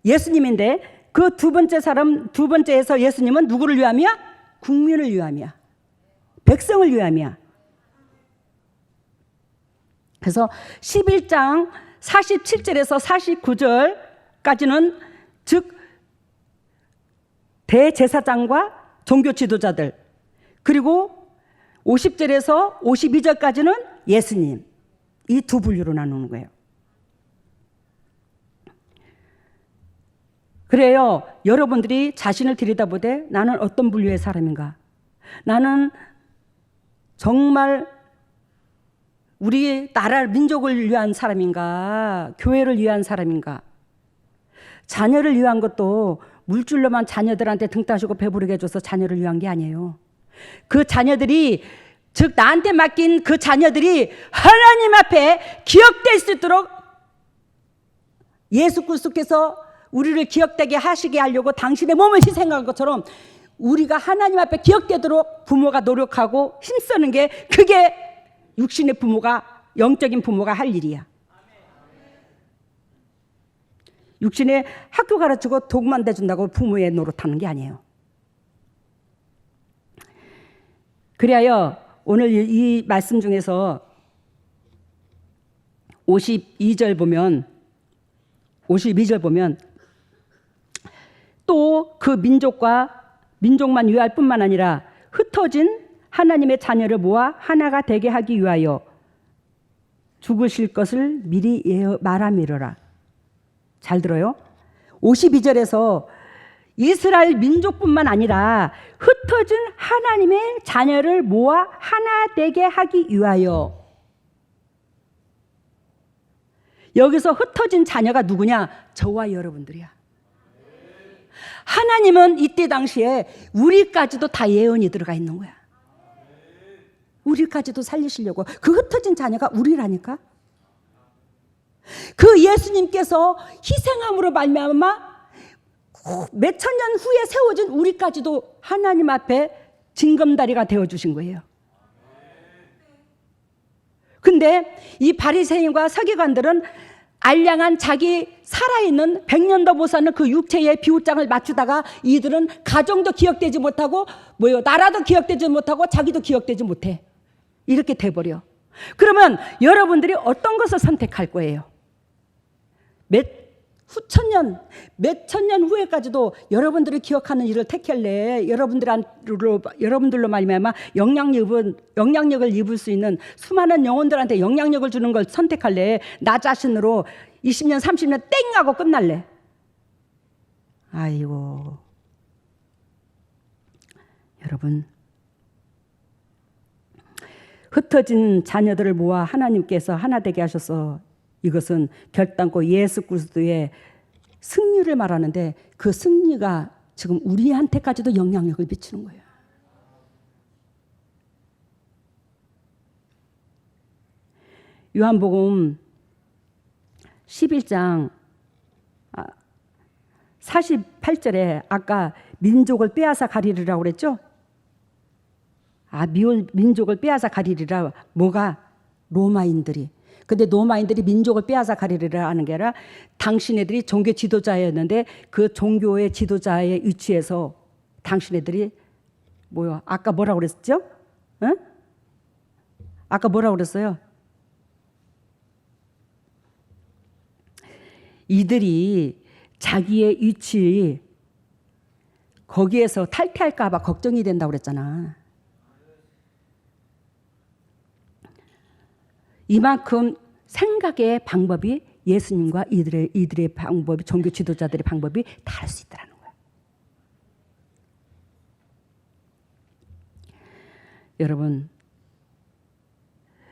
예수님인데 그 두 번째에서 예수님은 누구를 위함이야? 국민을 위함이야. 백성을 위함이야. 그래서 11장 47절에서 49절까지는 즉 대제사장과 종교 지도자들, 그리고 50절에서 52절까지는 예수님, 이 두 분류로 나누는 거예요. 그래요. 여러분들이 자신을 들여다보되 나는 어떤 분류의 사람인가? 나는 정말 우리 나라 민족을 위한 사람인가? 교회를 위한 사람인가? 자녀를 위한 것도 물질로만 자녀들한테 등 따시고 배부르게 해줘서 자녀를 위한 게 아니에요. 그 자녀들이, 즉 나한테 맡긴 그 자녀들이 하나님 앞에 기억될 수 있도록 예수 그리스도께서 우리를 기억되게 하시게 하려고 당신의 몸을 희생한 것처럼 우리가 하나님 앞에 기억되도록 부모가 노력하고 힘쓰는 게, 그게 육신의 부모가, 영적인 부모가 할 일이야. 육신에 학교 가르치고 독만 대준다고 부모의 노릇하는 게 아니에요. 그래야 오늘 이 말씀 중에서 52절 보면 또 그 민족만 위할 뿐만 아니라 흩어진 하나님의 자녀를 모아 하나가 되게 하기 위하여 죽으실 것을 미리 말하미러라. 잘 들어요. 52절에서 이스라엘 민족뿐만 아니라 흩어진 하나님의 자녀를 모아 하나 되게 하기 위하여. 여기서 흩어진 자녀가 누구냐? 저와 여러분들이야. 하나님은 이때 당시에 우리까지도 다 예언이 들어가 있는 거야. 우리까지도 살리시려고. 그 흩어진 자녀가 우리라니까. 그 예수님께서 희생함으로 말미암아 몇천 년 후에 세워진 우리까지도 하나님 앞에 징검다리가 되어주신 거예요. 근데 이 바리새인과 서기관들은 알량한 자기 살아있는 100년도 못 사는 그 육체의 비웃장을 맞추다가 이들은 가정도 기억되지 못하고 나라도 기억되지 못하고 자기도 기억되지 못해. 이렇게 돼버려. 그러면 여러분들이 어떤 것을 선택할 거예요? 몇천 년 후에까지도 여러분들이 기억하는 일을 택할래? 여러분들로 말미암아 영향력을 입을 수 있는 수많은 영혼들한테 영향력을 주는 걸 선택할래? 나 자신으로 20년, 30년 땡 하고 끝날래? 아이고, 여러분, 흩어진 자녀들을 모아 하나님께서 하나 되게 하셔서, 이것은 결단코 예수 그리스도의 승리를 말하는데 그 승리가 지금 우리한테까지도 영향력을 미치는 거예요. 요한복음 11장 48절에 아까 민족을 빼앗아 가리리라고 그랬죠? 민족을 빼앗아 가리리라. 뭐가? 로마인들이. 근데 로마인들이 민족을 빼앗아 가리리라 하는 게 아니라 당신네들이 종교 지도자였는데 그 종교의 지도자의 위치에서 당신네들이 뭐요? 아까 뭐라고 그랬죠? 응? 아까 뭐라고 그랬어요? 이들이 자기의 위치 거기에서 탈퇴할까 봐 걱정이 된다고 그랬잖아. 이만큼 생각의 방법이 예수님과 이들의 방법이, 종교 지도자들의 방법이 다를 수 있다는 거야. 여러분,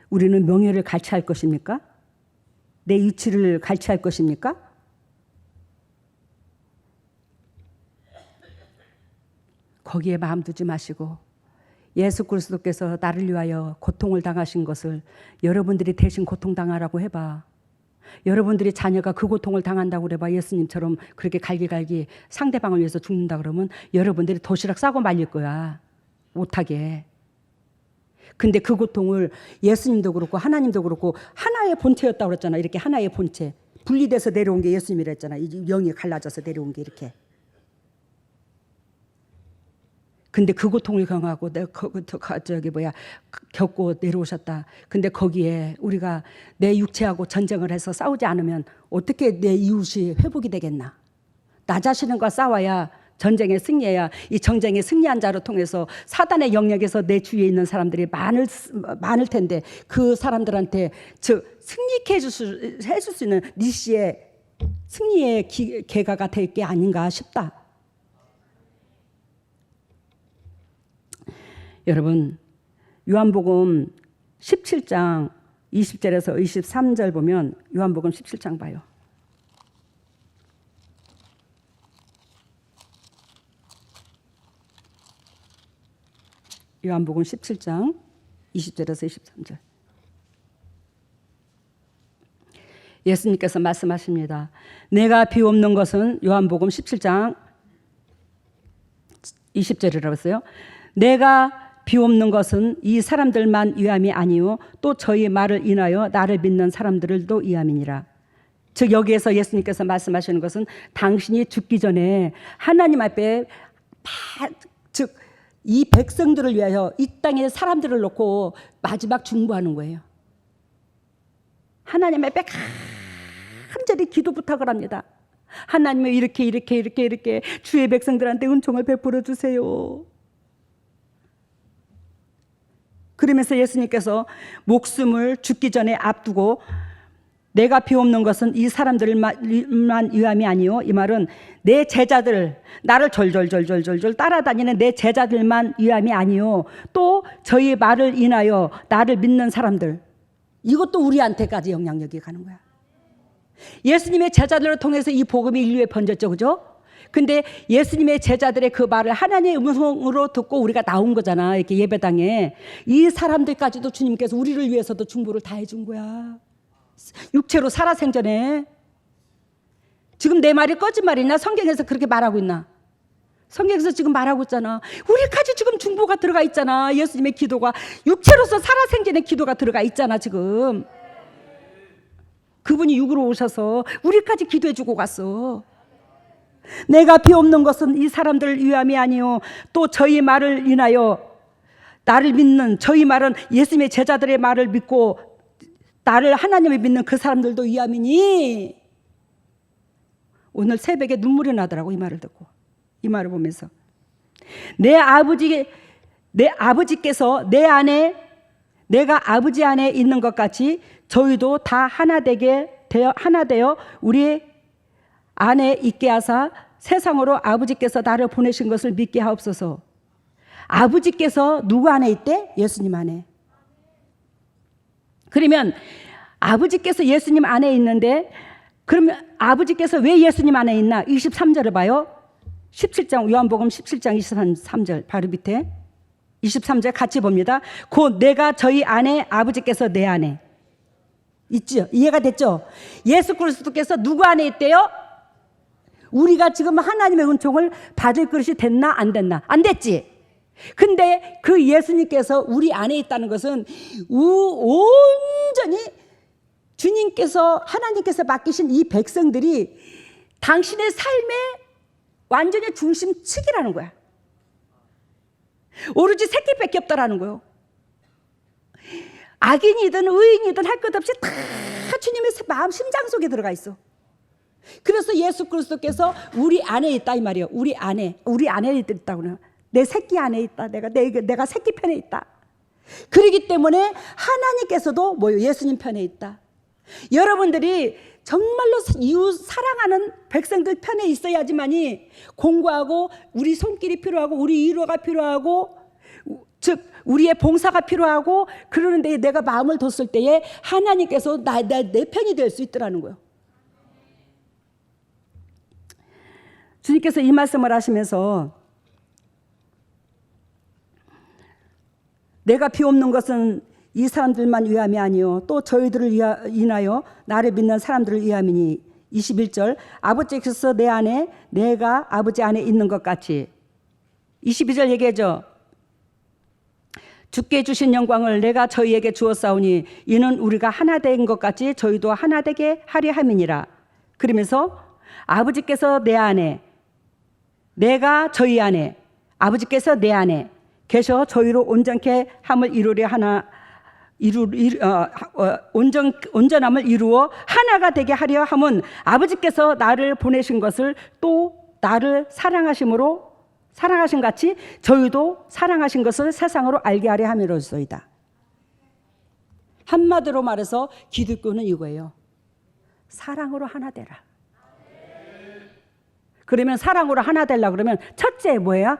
우리는 명예를 갈취할 것입니까? 내 위치를 갈취할 것입니까? 거기에 마음 두지 마시고 예수 그리스도께서 나를 위하여 고통을 당하신 것을 여러분들이 대신 고통당하라고 해봐. 여러분들이 자녀가 그 고통을 당한다고 그래봐. 예수님처럼 그렇게 갈기갈기 상대방을 위해서 죽는다 그러면 여러분들이 도시락 싸고 말릴 거야. 못하게. 근데 그 고통을 예수님도 그렇고 하나님도 그렇고 하나의 본체였다고 그랬잖아. 이렇게 하나의 본체. 분리돼서 내려온 게 예수님이라 했잖아. 영이 갈라져서 내려온 게 이렇게. 근데 그 고통을 경하고 겪고 내려오셨다. 근데 거기에 우리가 내 육체하고 전쟁을 해서 싸우지 않으면 어떻게 내 이웃이 회복이 되겠나? 나 자신과 싸워야 전쟁에 승리해야 이 전쟁에 승리한 자로 통해서 사단의 영역에서 내 주위에 있는 사람들이 많을 텐데 그 사람들한테 승리케 해줄 수 있는 니시의 승리의 계가가 될 게 아닌가 싶다. 여러분, 요한복음 17장 20절에서 23절 보면 요한복음 17장 봐요. 요한복음 17장 20절에서 23절. 예수님께서 말씀하십니다. 내가 비옵는 것은 요한복음 17장 20절이라고 했어요. 내가 비옵는 것은 이 사람들만 위함이 아니요 또 저희 말을 인하여 나를 믿는 사람들도 위함이니라. 즉 여기에서 예수님께서 말씀하시는 것은 당신이 죽기 전에 하나님 앞에 즉 이 백성들을 위하여 이 땅에 사람들을 놓고 마지막 중보하는 거예요. 하나님 앞에 간절히 기도 부탁을 합니다. 하나님을 이렇게 주의 백성들한테 은총을 베풀어 주세요. 그러면서 예수님께서 목숨을 죽기 전에 앞두고 내가 비옵는 것은 이 사람들만 위함이 아니요. 이 말은 내 제자들, 나를 졸졸 따라다니는 내 제자들만 위함이 아니요. 또 저희 말을 인하여 나를 믿는 사람들. 이것도 우리한테까지 영향력이 가는 거야. 예수님의 제자들을 통해서 이 복음이 인류에 번졌죠. 그죠? 근데 예수님의 제자들의 그 말을 하나님의 음성으로 듣고 우리가 나온 거잖아. 이렇게 예배당에. 이 사람들까지도 주님께서 우리를 위해서도 중보를 다 해준 거야. 육체로 살아생전에. 지금 내 말이 거짓말이냐? 성경에서 그렇게 말하고 있나? 성경에서 지금 말하고 있잖아. 우리까지 지금 중보가 들어가 있잖아. 예수님의 기도가 육체로서 살아생전의 기도가 들어가 있잖아. 지금 그분이 육으로 오셔서 우리까지 기도해 주고 갔어. 내가 비옵는 것은 이 사람들을 위함이 아니요 또 저희 말을 인하여 나를 믿는, 저희 말은 예수님의 제자들의 말을 믿고 나를 하나님을 믿는 그 사람들도 위함이니. 오늘 새벽에 눈물이 나더라고. 이 말을 듣고, 이 말을 보면서 내 아버지께서 내 안에, 내가 아버지 안에 있는 것 같이 저희도 다 하나 되어 우리 안에 있게 하사 세상으로 아버지께서 나를 보내신 것을 믿게 하옵소서. 아버지께서 누구 안에 있대? 예수님 안에. 그러면 아버지께서 예수님 안에 있는데, 그러면 아버지께서 왜 예수님 안에 있나? 23절을 봐요. 17장 요한복음 17장 23절 바로 밑에 23절 같이 봅니다. 곧 내가 저희 안에 아버지께서 내 안에 있죠. 이해가 됐죠? 예수 그리스도께서 누구 안에 있대요? 우리가 지금 하나님의 은총을 받을 그릇이 됐나 안 됐나? 안 됐지. 근데 그 예수님께서 우리 안에 있다는 것은 온전히 주님께서 하나님께서 맡기신 이 백성들이 당신의 삶의 완전히 중심축이라는 거야. 오로지 새끼밖에 없다라는 거예요. 악인이든 의인이든 할 것 없이 다 주님의 마음 심장 속에 들어가 있어. 그래서 예수 그리스도께서 우리 안에 있다 이 말이에요. 우리 안에 있다고요. 내 새끼 안에 있다. 내가 새끼 편에 있다. 그렇기 때문에 하나님께서도 예수님 편에 있다. 여러분들이 정말로 이웃 사랑하는 백성들 편에 있어야지만이 공부하고 우리 손길이 필요하고 우리 위로가 필요하고 즉 우리의 봉사가 필요하고 그러는데 내가 마음을 뒀을 때에 하나님께서 내 편이 될 수 있더라는 거예요. 주님께서 이 말씀을 하시면서 내가 비옵는 것은 이 사람들만 위함이 아니요 또 저희들을 인하여 나를 믿는 사람들을 위함이니 21절 아버지께서 내 안에 내가 아버지 안에 있는 것 같이 22절 얘기하죠. 주께 주신 영광을 내가 저희에게 주었사오니 이는 우리가 하나 된 것 같이 저희도 하나 되게 하려 함이니라. 그러면서 아버지께서 내 안에 내가 저희 안에 아버지께서 내 안에 계셔 저희로 온전케 함을 이루려 하나 온전함을 이루어 하나가 되게 하려 함은 아버지께서 나를 보내신 것을 또 나를 사랑하신 같이 저희도 사랑하신 것을 세상으로 알게 하려 함이로소이다. 한마디로 말해서 기독교는 이거예요. 사랑으로 하나 되라. 그러면 사랑으로 하나 되려고 그러면 첫째 뭐예요?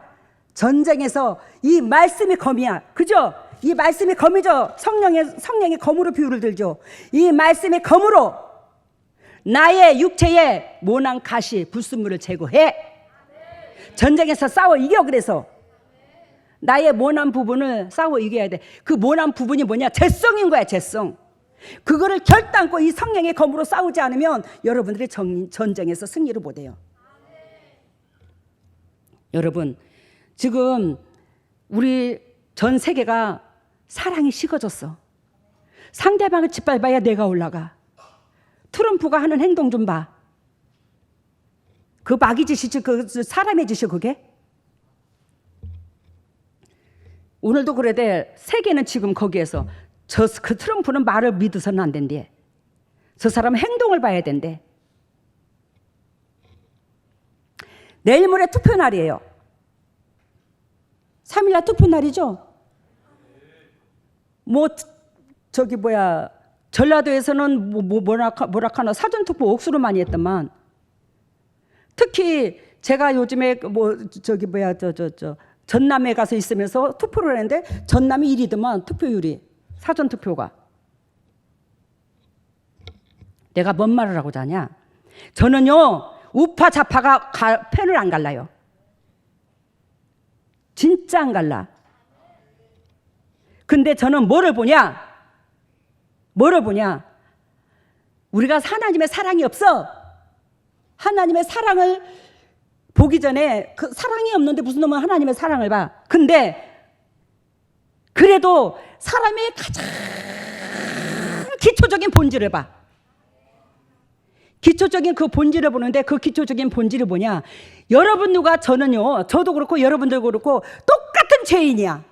전쟁에서 이 말씀이 검이야. 그죠? 이 말씀이 검이죠. 성령의 검으로 비유를 들죠. 이 말씀의 검으로 나의 육체의 모난 가시 불순물을 제거해. 전쟁에서 싸워 이겨. 그래서 나의 모난 부분을 싸워 이겨야 돼. 그 모난 부분이 뭐냐? 죄성인 거야. 죄성. 그거를 결단코 이 성령의 검으로 싸우지 않으면 여러분들이 전쟁에서 승리를 못해요. 여러분 지금 우리 전 세계가 사랑이 식어졌어. 상대방을 짓밟아야 내가 올라가. 트럼프가 하는 행동 좀 봐. 그 마귀 짓이지 그 사람의 짓이 그게? 오늘도 그래 돼. 세계는 지금 거기에서 그 트럼프는 말을 믿어서는 안 된대. 저 사람은 행동을 봐야 된대. 내일 모레 투표 날이에요. 3일날 투표 날이죠. 전라도에서는 뭐라카나 사전 투표 억수로 많이 했더만. 특히 제가 요즘에 전남에 가서 있으면서 투표를 했는데 전남이 1위더만 투표율이 사전 투표가. 내가 뭔 말을 하고자 하냐? 저는요 우파 좌파가 편을 안 갈라요. 진짜 안 갈라. 근데 저는 뭐를 보냐? 우리가 하나님의 사랑이 없어. 하나님의 사랑을 보기 전에 그 사랑이 없는데 무슨 놈은 하나님의 사랑을 봐. 근데 그래도 사람의 가장 기초적인 본질을 봐. 기초적인 그 본질을 보는데 그 기초적인 본질이 뭐냐? 여러분 저도 그렇고 여러분들 그렇고 똑같은 죄인이야.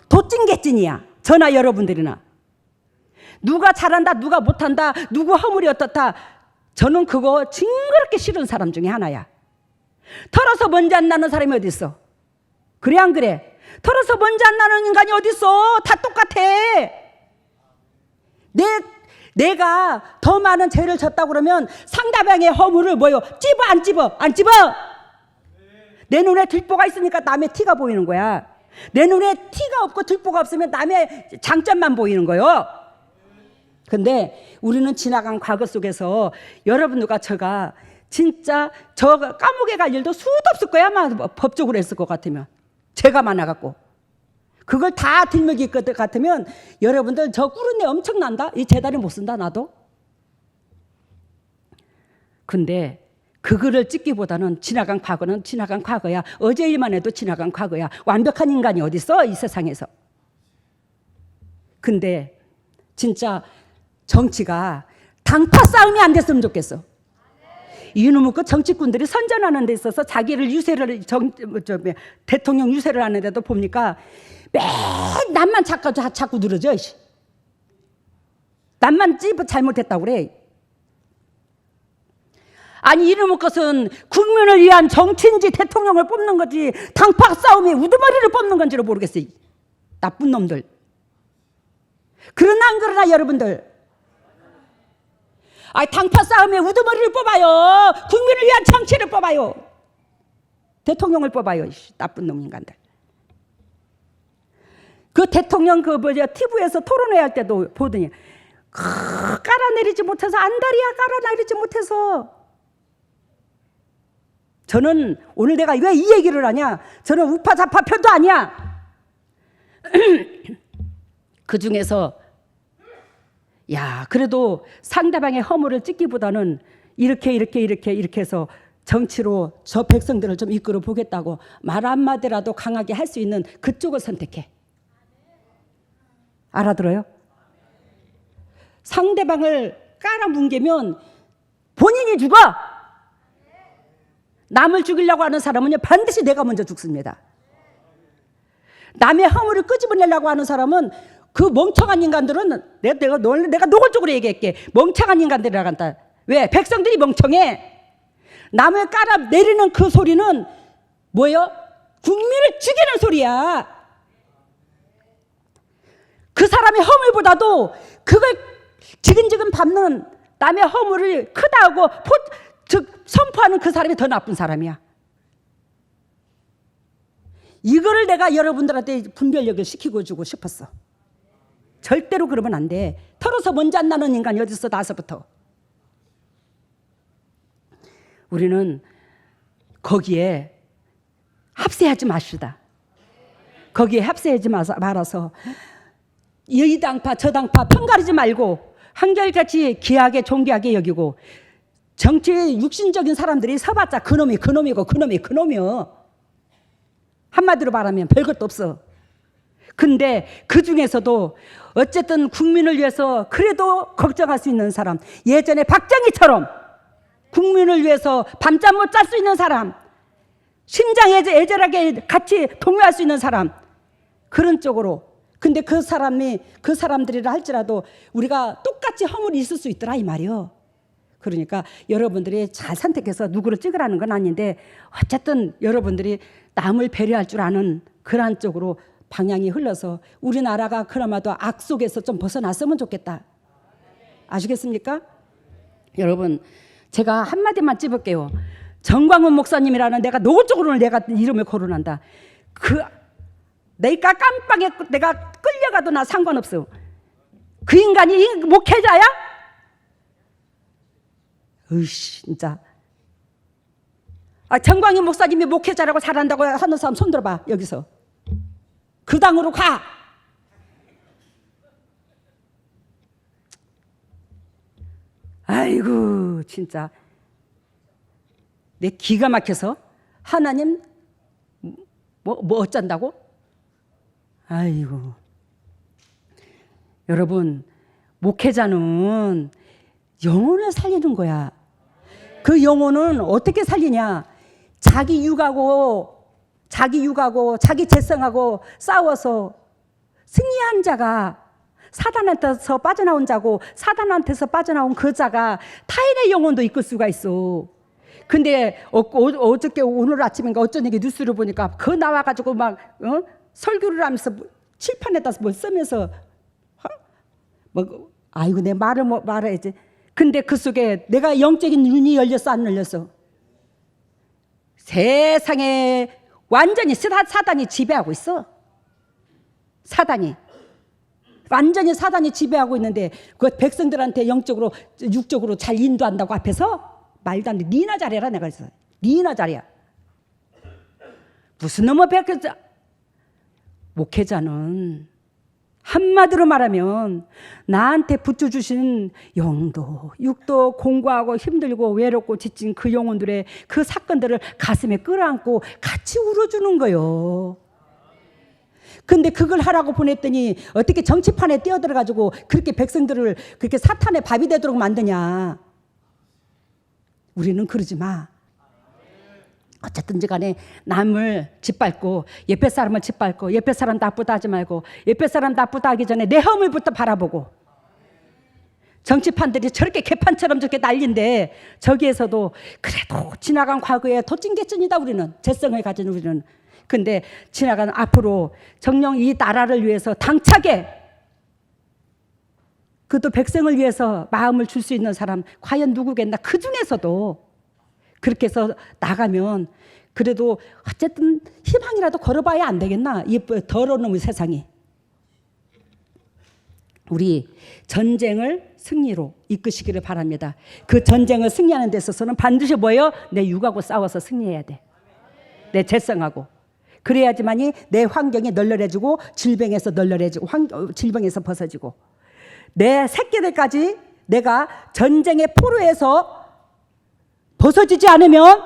도찐개찐이야. 저나 여러분들이나. 누가 잘한다, 누가 못한다, 누구 허물이 어떻다. 저는 그거 징그럽게 싫은 사람 중에 하나야. 털어서 먼지 안 나는 사람이 어디 있어? 그래 안 그래? 털어서 먼지 안 나는 인간이 어디 있어? 다 똑같아. 내가 더 많은 죄를 졌다고 그러면 상대방의 허물을 찝어 안 찝어? 안 찝어? 내 눈에 들보가 있으니까 남의 티가 보이는 거야. 내 눈에 티가 없고 들보가 없으면 남의 장점만 보이는 거예요. 근데 우리는 지나간 과거 속에서 여러분들과 진짜 저 감옥에 갈 일도 수도 없을 거야. 아마 법적으로 했을 것 같으면. 죄가 많아갖고. 그걸 다 들먹일 것 같으면 여러분들 저 꿀은내 엄청난다. 이 제다리 못 쓴다 나도. 근데 그거를 찍기보다는 지나간 과거는 지나간 과거야. 어제 일만 해도 지나간 과거야. 완벽한 인간이 어딨어 이 세상에서. 근데 진짜 정치가 당파 싸움이 안 됐으면 좋겠어. 이놈의 그 정치꾼들이 선전하는 데 있어서 자기를 유세를 대통령 유세를 하는데도 보니까 매 남만 자꾸 늘어져. 남만 잘못했다고 그래. 아니 이놈의 것은 국민을 위한 정치인지 대통령을 뽑는 거지 당파 싸움에 우두머리를 뽑는 건지를 모르겠어요. 나쁜 놈들. 그러나 안 그러나 여러분들. 아니 당파 싸움에 우두머리를 뽑아요. 국민을 위한 정치를 뽑아요. 대통령을 뽑아요. 나쁜 놈 인간들. 그 대통령 TV에서 토론회 할 때도 보더니 깔아내리지 못해서 안달이야. 깔아내리지 못해서. 저는 오늘 내가 왜 이 얘기를 하냐? 저는 우파 좌파 편도 아니야. 그 중에서 야 그래도 상대방의 허물을 찍기보다는 이렇게 해서 정치로 저 백성들을 좀 이끌어 보겠다고 말 한마디라도 강하게 할 수 있는 그쪽을 선택해. 알아들어요? 상대방을 깔아뭉개면 본인이 죽어. 남을 죽이려고 하는 사람은요 반드시 내가 먼저 죽습니다. 남의 허물을 끄집어내려고 하는 사람은 그 멍청한 인간들은 내가 노골적으로 얘기할게. 멍청한 인간들이라고 한다. 왜? 백성들이 멍청해. 남을 깔아내리는 그 소리는 뭐예요? 국민을 죽이는 소리야. 그 사람의 허물보다도 그걸 지근지근 밟는 남의 허물을 크다고 선포하는 그 사람이 더 나쁜 사람이야. 이거를 내가 여러분들한테 분별력을 시키고 주고 싶었어. 절대로 그러면 안 돼. 털어서 먼지 안 나는 인간이 어딨어 나서부터. 우리는 거기에 합세하지 마시다. 거기에 합세하지 말아서 이 당파 저 당파 편가르지 말고 한결같이 귀하게 존귀하게 여기고 정치의 육신적인 사람들이 서봤자 그놈이요. 한마디로 말하면 별것도 없어. 근데 그 중에서도 어쨌든 국민을 위해서 그래도 걱정할 수 있는 사람, 예전에 박정희처럼 국민을 위해서 밤잠 못 잘 수 있는 사람, 심장 애절하게 같이 동요할 수 있는 사람, 그런 쪽으로. 근데 그 사람들이라 할지라도 우리가 똑같이 허물이 있을 수 있더라 이 말이요. 그러니까 여러분들이 잘 선택해서 누구를 찍으라는 건 아닌데 어쨌든 여러분들이 남을 배려할 줄 아는 그러한 쪽으로 방향이 흘러서 우리나라가 그나마도 악 속에서 좀 벗어났으면 좋겠다. 아시겠습니까? 여러분 제가 한마디만 찝을게요. 정광훈 목사님이라는 내가 노골적으로 내가 이름을 거론한다. 내가 깜빡에 내가 끌려가도 나 상관없어. 그 인간이 목회자야? 으이씨 진짜. 정광훈 목사님이 목회자라고 잘한다고 하는 사람 손 들어봐. 여기서 그 당으로 가. 아이고 진짜 내 기가 막혀서 하나님 뭐 어쩐다고? 아이고 여러분 목회자는 영혼을 살리는 거야. 그 영혼은 어떻게 살리냐? 자기 육하고 자기 재성하고 싸워서 승리한 자가 사단한테서 빠져나온 자고 사단한테서 빠져나온 그 자가 타인의 영혼도 이끌 수가 있어. 근데 어저께 오늘 아침인가 어쩌니 뉴스를 보니까 그 나와가지고 막 설교를 하면서 칠판에다 뭘 쓰면서 아이고 내 말을 말해야지. 근데 그 속에 내가 영적인 눈이 열렸어 안 열렸어? 세상에 완전히 사단이 지배하고 있어. 완전히 사단이 지배하고 있는데 그 백성들한테 영적으로 육적으로 잘 인도한다고 앞에서 말도 안 돼. 니나 잘해라 내가 그랬어. 니나 잘해. 무슨 놈의 백자. 목회자는 한마디로 말하면 나한테 붙여주신 영도 육도 공부하고 힘들고 외롭고 지친 그 영혼들의 그 사건들을 가슴에 끌어안고 같이 울어주는 거요. 근데 그걸 하라고 보냈더니 어떻게 정치판에 뛰어들어가지고 그렇게 백성들을 그렇게 사탄의 밥이 되도록 만드냐. 우리는 그러지 마. 어쨌든지 간에 남을 짓밟고 옆에 사람을 짓밟고 옆에 사람 나쁘다 하지 말고 옆에 사람 나쁘다 하기 전에 내 허물부터 바라보고. 정치판들이 저렇게 개판처럼 저렇게 난리인데 저기에서도 그래도 지나간 과거에 도찐개찐이다. 우리는 재성을 가진 우리는. 근데 지나간 앞으로 정녕 이 나라를 위해서 당차게 그것도 백성을 위해서 마음을 줄 수 있는 사람 과연 누구겠나. 그 중에서도 그렇게 해서 나가면 그래도 어쨌든 희망이라도 걸어봐야 안 되겠나. 이 더러운 놈의 세상이. 우리 전쟁을 승리로 이끄시기를 바랍니다. 그 전쟁을 승리하는 데 있어서는 반드시 뭐예요? 내 육하고 싸워서 승리해야 돼. 내 재성하고. 그래야지만이 내 환경이 널널해지고 질병에서 널널해지고 질병에서 벗어지고 내 새끼들까지 내가 전쟁의 포로에서 벗어지지 않으면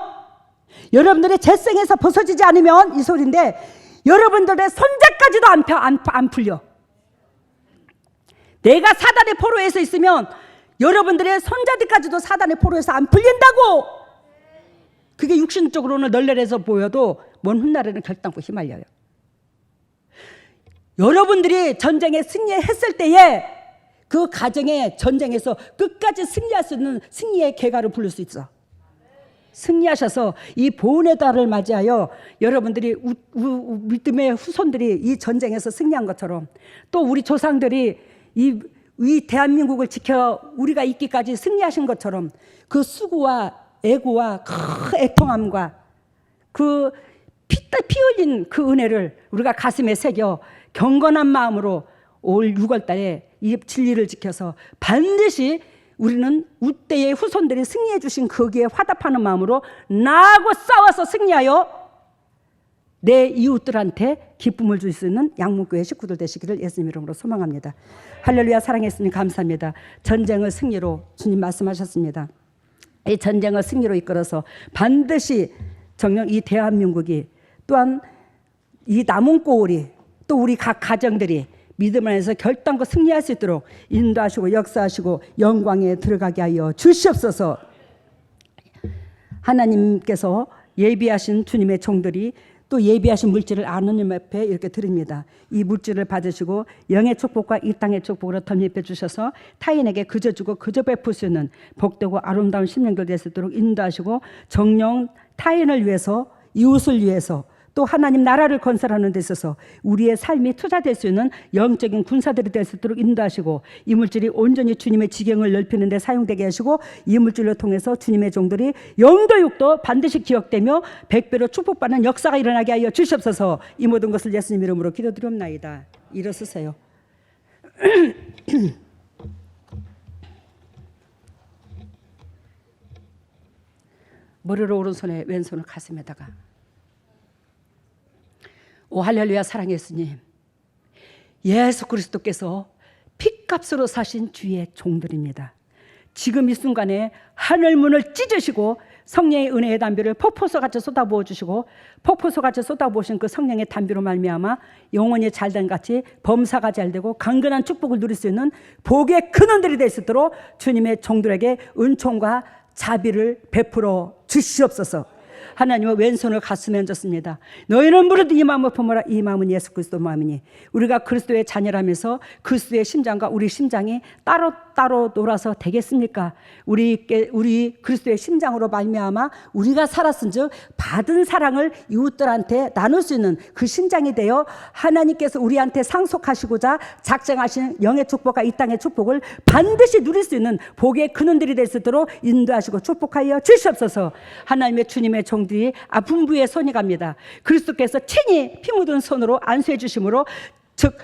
여러분들의 재성에서 벗어지지 않으면 이 소리인데 여러분들의 손자까지도 안 풀려. 내가 사단의 포로에서 있으면 여러분들의 손자들까지도 사단의 포로에서 안 풀린다고. 그게 육신적으로는 널널해서 보여도 먼 훗날에는 결단코 휘말려요. 여러분들이 전쟁에 승리했을 때에 그 가정의 전쟁에서 끝까지 승리할 수 있는 승리의 계가를 부를 수 있어. 승리하셔서 이 보훈의 달을 맞이하여 여러분들이 믿음의 후손들이 이 전쟁에서 승리한 것처럼 또 우리 조상들이 이 대한민국을 지켜 우리가 있기까지 승리하신 것처럼 그 수고와 애고와 그 애통함과 그 피 흘린 그 은혜를 우리가 가슴에 새겨 경건한 마음으로 올 6월 달에 이 진리를 지켜서 반드시 우리는 우때의 후손들이 승리해 주신 거기에 화답하는 마음으로 나하고 싸워서 승리하여 내 이웃들한테 기쁨을 줄 수 있는 양문교회 식구들 되시기를 예수님 이름으로 소망합니다. 할렐루야. 사랑해 주님 감사합니다. 전쟁을 승리로 주님 말씀하셨습니다. 이 전쟁을 승리로 이끌어서 반드시 정녕 이 대한민국이 또한 이 남은 꼬울이 또 우리 각 가정들이 믿음 안에서 결단코 승리할 수 있도록 인도하시고 역사하시고 영광에 들어가게 하여 주시옵소서. 하나님께서 예비하신 주님의 종들이 또 예비하신 물질을 아노님 앞에 이렇게 드립니다. 이 물질을 받으시고 영의 축복과 이 땅의 축복으로 덧입혀 주셔서 타인에게 그저 주고 그저 베풀 수 있는 복되고 아름다운 심령들 될 수 있도록 인도하시고 정녕 타인을 위해서 이웃을 위해서 또 하나님 나라를 건설하는 데 있어서 우리의 삶이 투자될 수 있는 영적인 군사들이 될 수 있도록 인도하시고 이 물질이 온전히 주님의 지경을 넓히는 데 사용되게 하시고 이 물질을 통해서 주님의 종들이 영도 육도 반드시 기억되며 100배로 축복받는 역사가 일어나게 하여 주시옵소서. 이 모든 것을 예수님 이름으로 기도드리옵나이다. 일어서세요. 머리를 오른손에 왼손을 가슴에다가 오 할렐루야. 사랑의 예수님, 예수 그리스도께서 핏값으로 사신 주의 종들입니다. 지금 이 순간에 하늘문을 찢으시고 성령의 은혜의 담비를 폭포수같이 쏟아부어 주시고 폭포수같이 쏟아부으신 그 성령의 담비로 말미암아 영혼이 잘된 같이 범사가 잘되고 강건한 축복을 누릴 수 있는 복의 근원들이 될 수 있도록 주님의 종들에게 은총과 자비를 베풀어 주시옵소서. 하나님은 왼손을 가슴에 얹었습니다. 너희는 무릇 이 마음을 품어라. 이 마음은 예수 그리스도 마음이니 우리가 그리스도의 자녀라면서 그리스도의 심장과 우리 심장이 따로따로 놀아서 되겠습니까? 우리 그리스도의 심장으로 말미암아 우리가 살았은즉 받은 사랑을 이웃들한테 나눌 수 있는 그 심장이 되어 하나님께서 우리한테 상속하시고자 작정하신 영의 축복과 이 땅의 축복을 반드시 누릴 수 있는 복의 근원들이 될 수 있도록 인도하시고 축복하여 주시옵소서. 하나님의 주님의 종들이 아픈 부위에 손이 갑니다. 그리스도께서 친히 피 묻은 손으로 안수해 주심으로 즉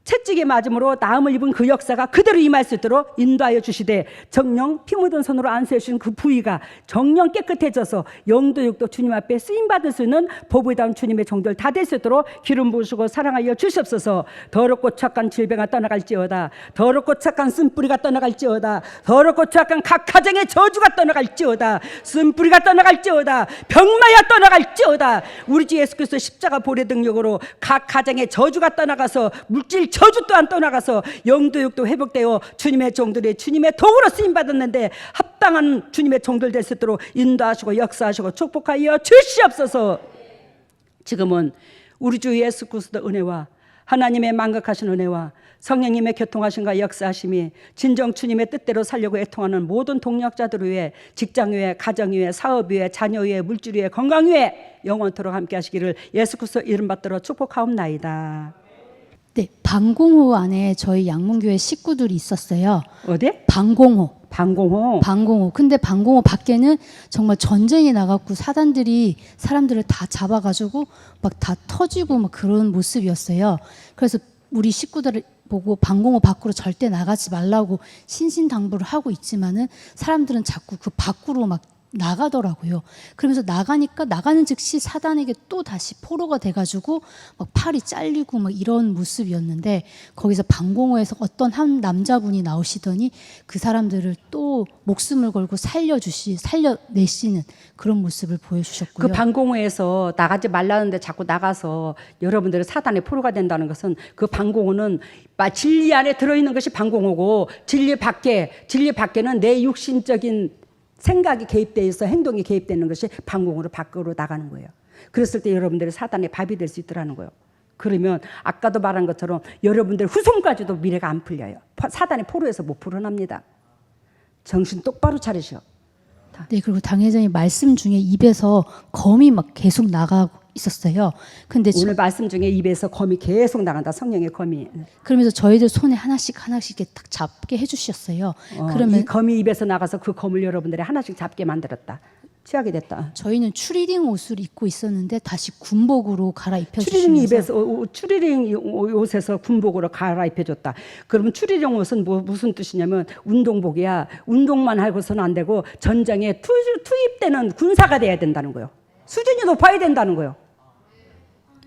채찍에 맞음으로 나음을 입은 그 역사가 그대로 임할 수 있도록 인도하여 주시되 정령 피 묻은 손으로 안수해 주신 그 부위가 정령 깨끗해져서 영도 육도 주님 앞에 쓰임받을 수 있는 보배다운 주님의 종들 다 될 수 있도록 기름 부으시고 사랑하여 주시옵소서. 더럽고 착한 질병아 떠나갈지어다. 더럽고 착한 쓴뿌리가 떠나갈지어다. 더럽고 착한 각 가정의 저주가 떠나갈지어다. 쓴뿌리가 떠나갈지어다. 병마야 떠나갈지어다. 우리 주 예수 그리스도 십자가 보혈의 능력으로 각 가정의 저주가 떠나가서 물질 저주 또한 떠나가서 영도 육도 회복되어 주님의 종들이 주님의 도구로 쓰임받았는데 합당한 주님의 종들 될 수 있도록 인도하시고 역사하시고 축복하여 주시옵소서. 지금은 우리 주 예수 그리스도 은혜와 하나님의 만극하신 은혜와 성령님의 교통하심과 역사하심이 진정 주님의 뜻대로 살려고 애통하는 모든 동력자들 위해 직장 위에 가정 위에 사업 위에 자녀 위에 물질 위에 건강 위에 영원토록 함께 하시기를 예수 그리스도 이름 받들어 축복하옵나이다. 네, 방공호 안에 저희 양문교회 식구들이 있었어요. 어디? 방공호. 방공호. 근데 방공호 밖에는 정말 전쟁이 나갖고 사단들이 사람들을 다 잡아가지고 막 다 터지고 막 그런 모습이었어요. 그래서 우리 식구들을 보고 방공호 밖으로 절대 나가지 말라고 신신당부를 하고 있지만은 사람들은 자꾸 그 밖으로 막 나가더라고요. 그러면서 나가는 즉시 사단에게 또 다시 포로가 돼가지고 막 팔이 잘리고 막 이런 모습이었는데 거기서 방공호에서 어떤 한 남자분이 나오시더니 그 사람들을 또 목숨을 걸고 살려내시는 그런 모습을 보여주셨고요. 그 방공호에서 나가지 말라는데 자꾸 나가서 여러분들이 사단의 포로가 된다는 것은 그 방공호는 진리 안에 들어있는 것이 방공호고 진리 밖에는 내 육신적인 생각이 개입되어 있어 행동이 개입되는 것이 방공으로 밖으로 나가는 거예요. 그랬을 때 여러분들이 사단의 밥이 될 수 있더라는 거예요. 그러면 아까도 말한 것처럼 여러분들 후손까지도 미래가 안 풀려요. 사단의 포로에서 못 풀어납니다. 정신 똑바로 차리셔. 네, 그리고 당회장님 말씀 중에 입에서 검이 막 계속 나가고 있었어요. 근데 오늘 말씀 중에 입에서 검이 계속 나간다. 성령의 검이. 그러면서 저희들 손에 하나씩 이렇게 딱 잡게 해주셨어요. 그러면 이 검이 입에서 나가서 그 검을 여러분들이 하나씩 잡게 만들었다. 취하게 됐다. 저희는 추리닝 옷을 입고 있었는데 다시 군복으로 갈아입혀 추리닝 주시면서 추리닝 옷에서 군복으로 갈아입혀줬다. 그러면 추리닝 옷은 무슨 뜻이냐면 운동복이야. 운동만 하고서는 안 되고 전장에 투입되는 군사가 돼야 된다는 거예요. 수준이 높아야 된다는 거예요.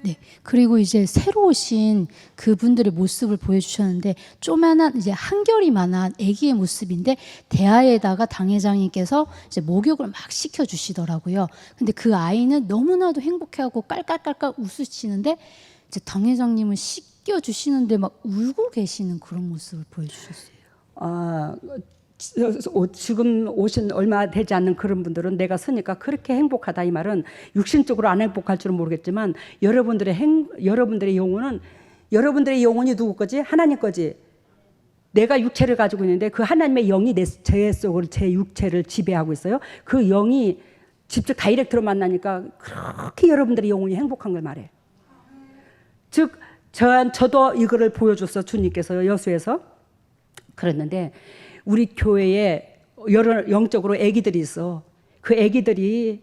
네. 그리고 이제 새로 오신 그분들의 모습을 보여주셨는데 조만한 이제 한결이만한 아기의 모습인데 대하에다가 당회장님께서 이제 목욕을 막 시켜주시더라고요. 근데 그 아이는 너무나도 행복해하고 깔깔깔깔 웃으시는데 이제 당회장님은 씻겨주시는데 막 울고 계시는 그런 모습을 보여주셨어요. 지금 오신 얼마 되지 않는 그런 분들은 내가 서니까 그렇게 행복하다 이 말은 육신적으로 안 행복할 줄은 모르겠지만 여러분들의 영혼이 누구 거지? 하나님 거지. 내가 육체를 가지고 있는데 그 하나님의 영이 제 속을 제 육체를 지배하고 있어요. 그 영이 직접 다이렉트로 만나니까 그렇게 여러분들의 영혼이 행복한 걸 말해. 즉 저도 이거를 보여줬어. 주님께서 여수에서 그랬는데 우리 교회에 여러 영적으로 애기들이 있어. 그 애기들이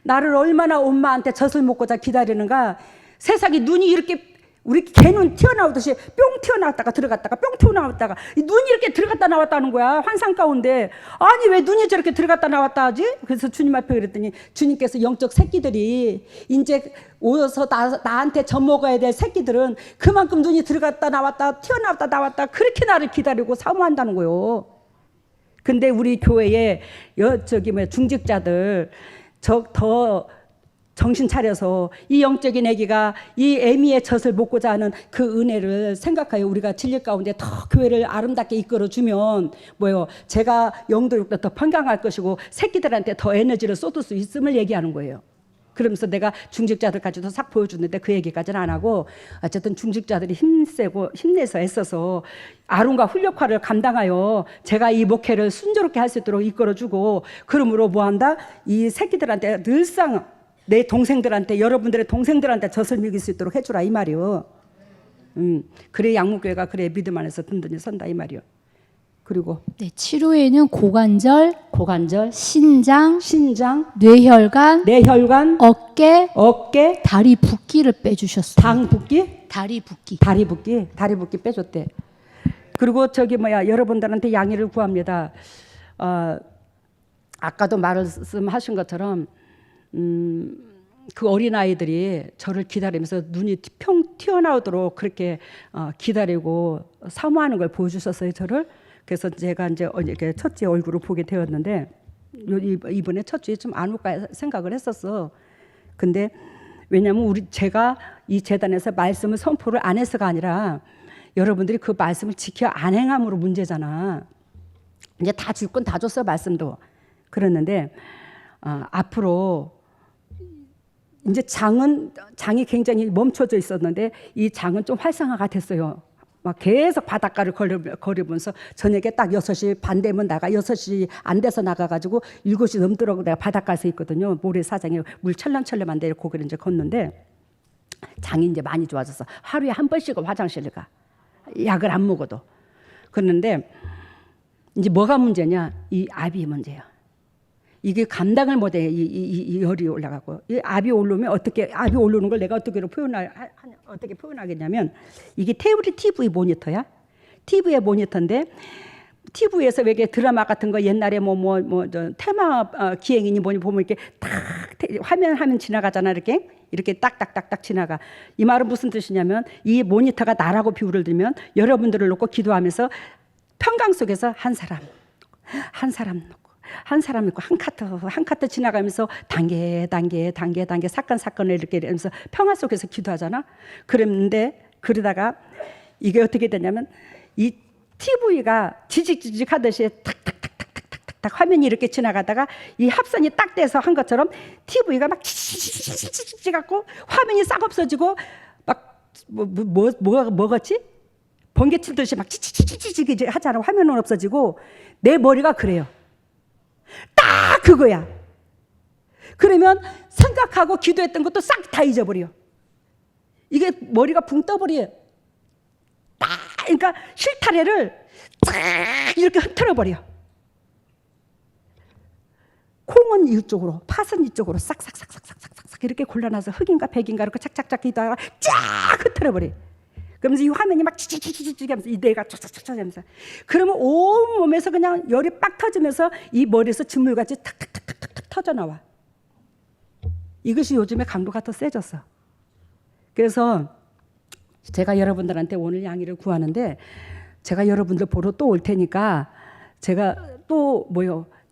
나를 얼마나 엄마한테 젖을 먹고자 기다리는가. 세상에 눈이 이렇게 우리 개눈 튀어나오듯이 뿅 튀어나왔다가 들어갔다가 뿅 튀어나왔다가 눈이 이렇게 들어갔다 나왔다는 거야. 환상 가운데. 아니 왜 눈이 저렇게 들어갔다 나왔다 하지? 그래서 주님 앞에 그랬더니 주님께서 영적 새끼들이 이제 오서 나한테 젖먹어야 될 새끼들은 그만큼 눈이 들어갔다 나왔다 튀어나왔다 나왔다 그렇게 나를 기다리고 사모한다는 거요. 근데 우리 교회에 중직자들 더 정신 차려서 이 영적인 애기가 이 애미의 젖을 먹고자 하는 그 은혜를 생각하여 우리가 진리 가운데 더 교회를 아름답게 이끌어주면 제가 영도 육도 더 평강할 것이고 새끼들한테 더 에너지를 쏟을 수 있음을 얘기하는 거예요. 그러면서 내가 중직자들까지도 싹 보여줬는데 그 얘기까지는 안 하고 어쨌든 중직자들이 힘내서 애써서 아론과 훌력화를 감당하여 제가 이 목회를 순조롭게 할 수 있도록 이끌어주고 그러므로 뭐한다? 이 새끼들한테 늘상 내 동생들한테 여러분들의 동생들한테 젖을 먹일 수 있도록 해주라 이 말이요. 그래 양문교회가 그래 믿음 안에서 든든히 선다 이 말이요. 그리고 네, 치료에는 고관절, 신장, 뇌혈관, 어깨, 다리 붓기를 빼주셨어요. 당 붓기, 다리 붓기. 다리 붓기 빼줬대. 그리고 여러분들한테 양해를 구합니다. 아까도 말씀하신 것처럼 그 어린 아이들이 저를 기다리면서 눈이 평 튀어나오도록 그렇게 기다리고 사모하는 걸 보여주셨어요, 저를. 그래서 제가 이제 첫째 얼굴을 보게 되었는데 이번에 첫째에 좀 안 올까 생각을 했었어. 근데 왜냐하면 제가 이 재단에서 말씀을 선포를 안 해서가 아니라 여러분들이 그 말씀을 지켜 안 행함으로 문제잖아. 이제 다 줄 건 다 줬어, 말씀도. 그랬는데 앞으로 이제 장이 굉장히 멈춰져 있었는데 이 장은 좀 활성화가 됐어요. 막 계속 바닷가를 걸으면서 저녁에 딱 6시 반 되면 6시 안 돼서 나가가지고 7시 넘도록 내가 바닷가에서 있거든요. 모래사장에 물 철렁철렁한데 거기를 이제 걷는데 장이 이제 많이 좋아졌어. 하루에 한 번씩은 화장실을 가. 약을 안 먹어도. 그런데 이제 뭐가 문제냐? 이 압이 문제야. 이게 감당을 못해. 이 열이 올라가고 이 압이 올라오면 압이 오르는 걸 내가 어떻게 표현하겠냐면 이게 태블릿 TV 모니터야. TV의 모니터인데 TV에서 왜 이게 드라마 같은 거 옛날에 테마 기행이니 뭐니 보면 이렇게 딱 화면 지나가잖아. 이렇게 딱딱딱딱 지나가. 이 말은 무슨 뜻이냐면 이 모니터가 나라고 비유를 들면 여러분들을 놓고 기도하면서 평강 속에서 한 사람 놓고 한 카트 지나가면서 단계 사건을 이렇게 하면서 평화 속에서 기도하잖아. 그러다가 이게 어떻게 되냐면 이 TV가 지직지직 하듯이 탁탁탁탁탁탁탁 화면이 이렇게 지나가다가 이 합선이 딱 돼서 한 것처럼 TV가 막 지직지직 갖고 화면이 싹 없어지고 막 뭐겠지? 번개 치듯이 막 지직지직 하잖아. 화면은 없어지고 내 머리가 그래요. 딱 그거야. 그러면 생각하고 기도했던 것도 싹 다 잊어버려. 이게 머리가 붕 떠버려. 그러니까 실타래를 쫙 이렇게 흐트러버려. 콩은 이쪽으로, 팥은 이쪽으로 싹싹싹싹싹싹 이렇게 골라놔서 흑인가 백인가 이렇게 착착착 기도하다가 쫙 흐트러버려. 그러면서 이 화면이 막 치치치치치 하면서 이 뇌가 쫙쫙쫙 하면서 그러면 온 몸에서 그냥 열이 빡 터지면서 이 머리에서 진물같이 탁탁탁탁탁 터져나와. 이것이 요즘에 강도가 더 세졌어. 그래서 제가 여러분들한테 오늘 양해를 구하는데 제가 여러분들 보러 또 올 테니까 제가 또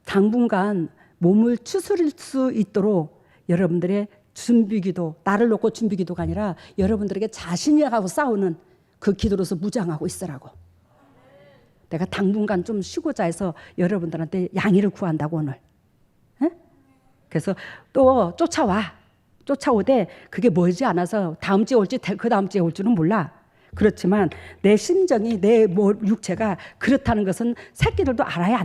당분간 몸을 추스릴 수 있도록 여러분들의 준비기도, 나를 놓고 준비기도가 아니라 여러분들에게 자신이하고 싸우는 그 기도로서 무장하고 있으라고. 내가 당분간 좀 쉬고자 해서 여러분들한테 양해를 구한다고 오늘. 에? 그래서 또 쫓아오되 그게 멀지 않아서 다음 주에 올지 그 다음 주에 올 줄은 몰라. 그렇지만 내 심정이 내 육체가 그렇다는 것은 새끼들도 알아야 안